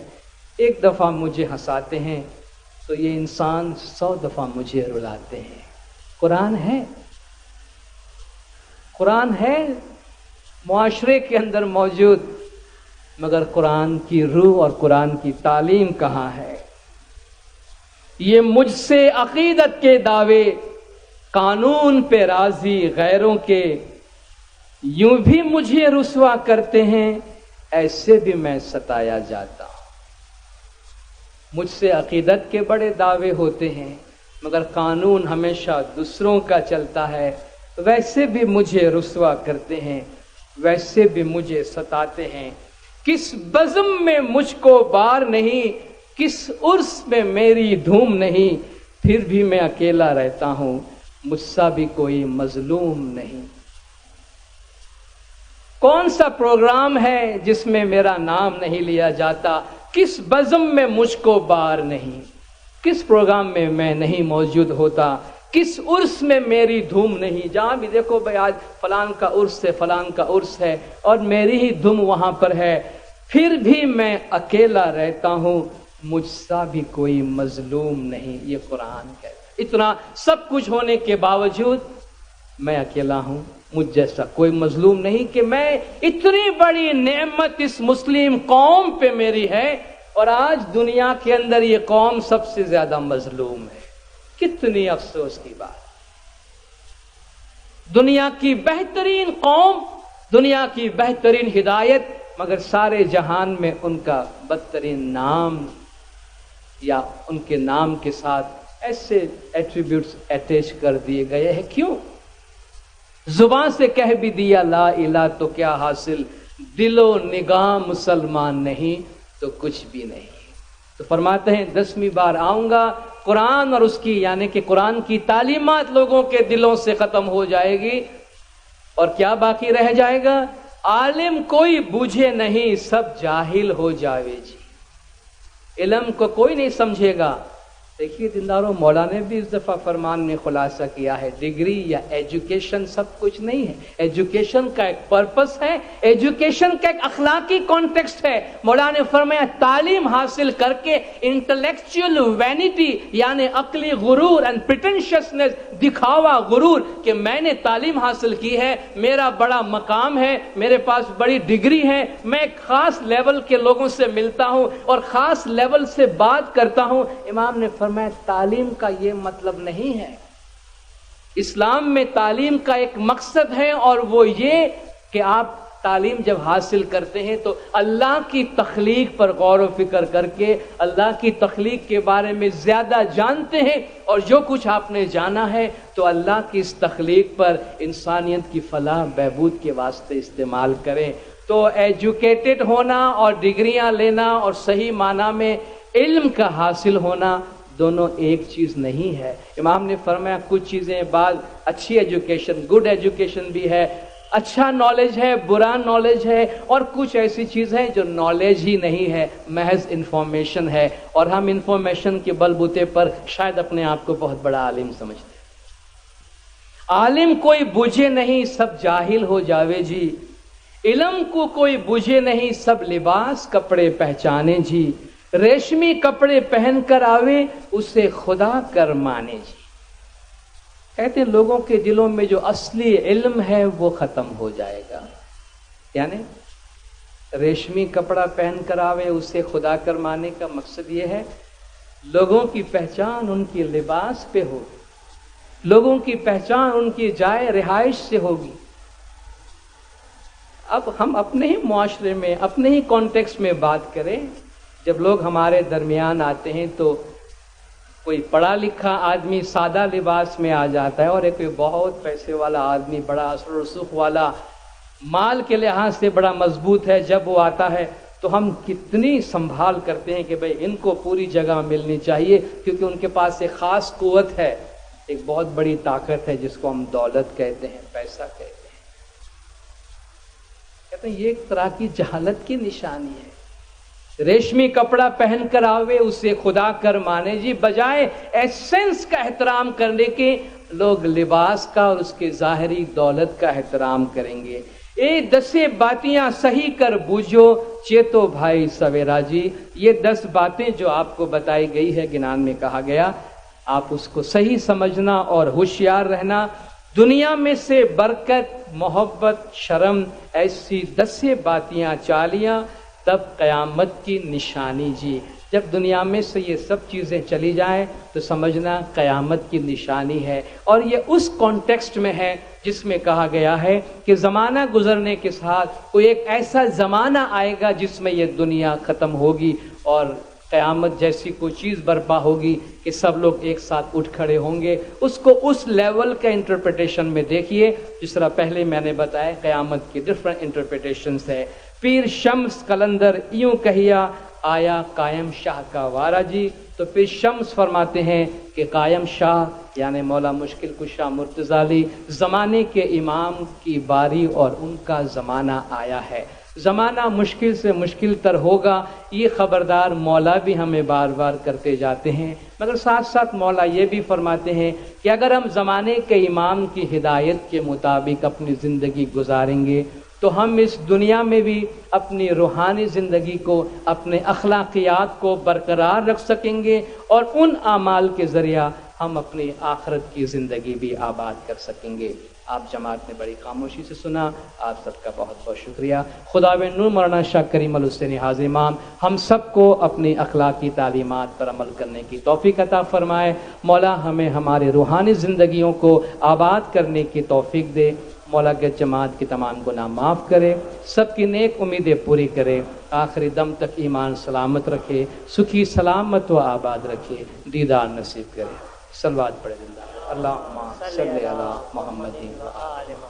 ایک دفعہ مجھے ہنساتے ہیں تو یہ انسان 100 دفعہ مجھے رلاتے ہیں. قرآن ہے، قرآن ہے معاشرے کے اندر موجود، مگر قرآن کی روح اور قرآن کی تعلیم کہاں ہے؟ یہ مجھ سے عقیدت کے دعوے، قانون پہ راضی غیروں کے، یوں بھی مجھے رسوا کرتے ہیں، ایسے بھی میں ستایا جاتا ہوں. مجھ سے عقیدت کے بڑے دعوے ہوتے ہیں مگر قانون ہمیشہ دوسروں کا چلتا ہے، ویسے بھی مجھے رسوا کرتے ہیں، ویسے بھی مجھے ستاتے ہیں. کس بزم میں مجھ کو بار نہیں، کس عرس میں میری دھوم نہیں، پھر بھی میں اکیلا رہتا ہوں، مجھ سا بھی کوئی مظلوم نہیں. کون سا پروگرام ہے جس میں میرا نام نہیں لیا جاتا؟ کس بزم میں مجھ کو بار نہیں، کس پروگرام میں میں نہیں موجود ہوتا، کس عرس میں میری دھوم نہیں. جہاں بھی دیکھو بھائی آج فلان کا عرس ہے، فلان کا عرس ہے اور میری ہی دھوم وہاں پر ہے، پھر بھی میں اکیلا رہتا ہوں، مجھ سا بھی کوئی مظلوم نہیں. یہ قرآن ہے. اتنا سب کچھ ہونے کے باوجود میں اکیلا ہوں، مجھ جیسا کوئی مظلوم نہیں کہ میں اتنی بڑی نعمت اس مسلم قوم پہ میری ہے اور آج دنیا کے اندر یہ قوم سب سے زیادہ مظلوم ہے. کتنی افسوس کی بات. دنیا کی بہترین قوم، دنیا کی بہترین ہدایت، مگر سارے جہان میں ان کا بدترین نام یا ان کے نام کے ساتھ ایسے ایٹریبیوٹس اٹیچ کر دیے گئے ہیں. کیوں؟ زبان سے کہہ بھی دیا لا الہ تو کیا حاصل، دل و نگاہ مسلمان نہیں تو کچھ بھی نہیں. تو فرماتے ہیں 10ویں بار آؤں گا، قرآن اور اس کی یعنی کہ قرآن کی تعلیمات لوگوں کے دلوں سے ختم ہو جائے گی اور کیا باقی رہ جائے گا؟ عالم کوئی بوجھے نہیں، سب جاہل ہو جاوے جی. علم کو کوئی نہیں سمجھے گا، دیکھیے دینداروں، مولا نے بھی اس دفعہ فرمان میں خلاصہ کیا ہے، ڈگری یا ایجوکیشن سب کچھ نہیں ہے، ایجوکیشن کا ایک پرپس ہے، ایجوکیشن کا ایک اخلاقی کانٹیکسٹ ہے۔ مولا نے فرمایا تعلیم حاصل کر کے انٹلیکچوئل وینٹی یعنی عقلی غرور اینڈ پریٹینشیسنس، دکھاوا غرور کہ میں نے تعلیم حاصل کی ہے، میرا بڑا مقام ہے، میرے پاس بڑی ڈگری ہے، میں ایک خاص لیول کے لوگوں سے ملتا ہوں اور خاص لیول سے بات کرتا ہوں۔ امام نے فرمایا تعلیم کا یہ مطلب نہیں ہے۔ اسلام میں تعلیم کا ایک مقصد ہے اور وہ یہ کہ آپ تعلیم جب حاصل کرتے ہیں تو اللہ کی تخلیق پر غور و فکر کر کے اللہ کی تخلیق کے بارے میں زیادہ جانتے ہیں، اور جو کچھ آپ نے جانا ہے تو اللہ کی اس تخلیق پر انسانیت کی فلاح بہبود کے واسطے استعمال کریں۔ تو ایجوکیٹڈ ہونا اور ڈگریاں لینا اور صحیح معنی میں علم کا حاصل ہونا دونوں ایک چیز نہیں ہے۔ امام نے فرمایا کچھ چیزیں بعد اچھی ایجوکیشن، گڈ ایجوکیشن بھی ہے، اچھا نالج ہے، برا نالج ہے، اور کچھ ایسی چیز ہے جو نالج ہی نہیں ہے، محض انفارمیشن ہے، اور ہم انفارمیشن کے بل بوتے پر شاید اپنے آپ کو بہت بڑا عالم سمجھتے ہیں۔ عالم کوئی بوجھے نہیں سب جاہل ہو جاوے جی، علم کو کوئی بوجھے نہیں سب لباس کپڑے پہچانے جی، ریشمی کپڑے پہن کر آوے اسے خدا کر مانے جی۔ کہتے ہیں لوگوں کے دلوں میں جو اصلی علم ہے وہ ختم ہو جائے گا، یعنی ریشمی کپڑا پہن کر آوے اسے خدا کر مانے کا مقصد یہ ہے لوگوں کی پہچان ان کی لباس پہ ہوگی، لوگوں کی پہچان ان کی جائے رہائش سے ہوگی۔ اب ہم اپنے ہی معاشرے میں اپنے ہی کانٹیکسٹ میں بات کریں، جب لوگ ہمارے درمیان آتے ہیں تو کوئی پڑھا لکھا آدمی سادہ لباس میں آ جاتا ہے اور ایک کوئی بہت پیسے والا آدمی بڑا اثر و رسوخ والا مال کے لحاظ سے بڑا مضبوط ہے، جب وہ آتا ہے تو ہم کتنی سنبھال کرتے ہیں کہ بھئی ان کو پوری جگہ ملنی چاہیے، کیونکہ ان کے پاس ایک خاص قوت ہے، ایک بہت بڑی طاقت ہے جس کو ہم دولت کہتے ہیں، پیسہ کہتے ہیں۔ کہتے ہیں یہ ایک طرح کی جہالت کی نشانی ہے۔ ریشمی کپڑا پہن کر آوے اسے خدا کر مانے جی، بجائے ایسنس کا احترام کرنے کے لوگ لباس کا اور اس کے ظاہری دولت کا احترام کریں گے۔ اے 10 باتیاں صحیح کر بوجھو چیتو بھائی سویرا جی، یہ 10 باتیں جو آپ کو بتائی گئی ہے، گنان میں کہا گیا، آپ اس کو صحیح سمجھنا اور ہوشیار رہنا۔ دنیا میں سے برکت، محبت، شرم، ایسی 10 باتیاں چالیاں تب قیامت کی نشانی جی۔ جب دنیا میں سے یہ سب چیزیں چلی جائیں تو سمجھنا قیامت کی نشانی ہے، اور یہ اس کانٹیکسٹ میں ہے جس میں کہا گیا ہے کہ زمانہ گزرنے کے ساتھ کوئی ایک ایسا زمانہ آئے گا جس میں یہ دنیا ختم ہوگی اور قیامت جیسی کوئی چیز برپا ہوگی کہ سب لوگ ایک ساتھ اٹھ کھڑے ہوں گے۔ اس کو اس لیول کا انٹرپریٹیشن میں دیکھیے، جس طرح پہلے میں نے بتایا قیامت کی ڈفرنٹ انٹرپریٹیشنز ہے۔ پیر شمس قلندر یوں کہیا آیا قائم شاہ کا وارا جی، تو پیر شمس فرماتے ہیں کہ قائم شاہ یعنی مولا مشکل کشا مرتضی علی زمانے کے امام کی باری اور ان کا زمانہ آیا ہے۔ زمانہ مشکل سے مشکل تر ہوگا، یہ خبردار مولا بھی ہمیں بار بار کرتے جاتے ہیں، مگر ساتھ ساتھ مولا یہ بھی فرماتے ہیں کہ اگر ہم زمانے کے امام کی ہدایت کے مطابق اپنی زندگی گزاریں گے تو ہم اس دنیا میں بھی اپنی روحانی زندگی کو، اپنے اخلاقیات کو برقرار رکھ سکیں گے، اور ان اعمال کے ذریعہ ہم اپنی آخرت کی زندگی بھی آباد کر سکیں گے۔ آپ جماعت نے بڑی خاموشی سے سنا، آپ سب کا بہت بہت شکریہ۔ خداوند نور مولانا شاہ کریم الحسینی حاضر امام ہم سب کو اپنی اخلاقی تعلیمات پر عمل کرنے کی توفیق عطا فرمائے۔ مولا ہمیں ہماری روحانی زندگیوں کو آباد کرنے کی توفیق دے۔ مولا کے جماعت کی تمام گناہ معاف کرے، سب کی نیک امیدیں پوری کرے، آخری دم تک ایمان سلامت رکھے، سکھی سلامت و آباد رکھے، دیدار نصیب کرے۔ صلوات پڑھے زندہ اللہم صلی علی محمد و آل محمد۔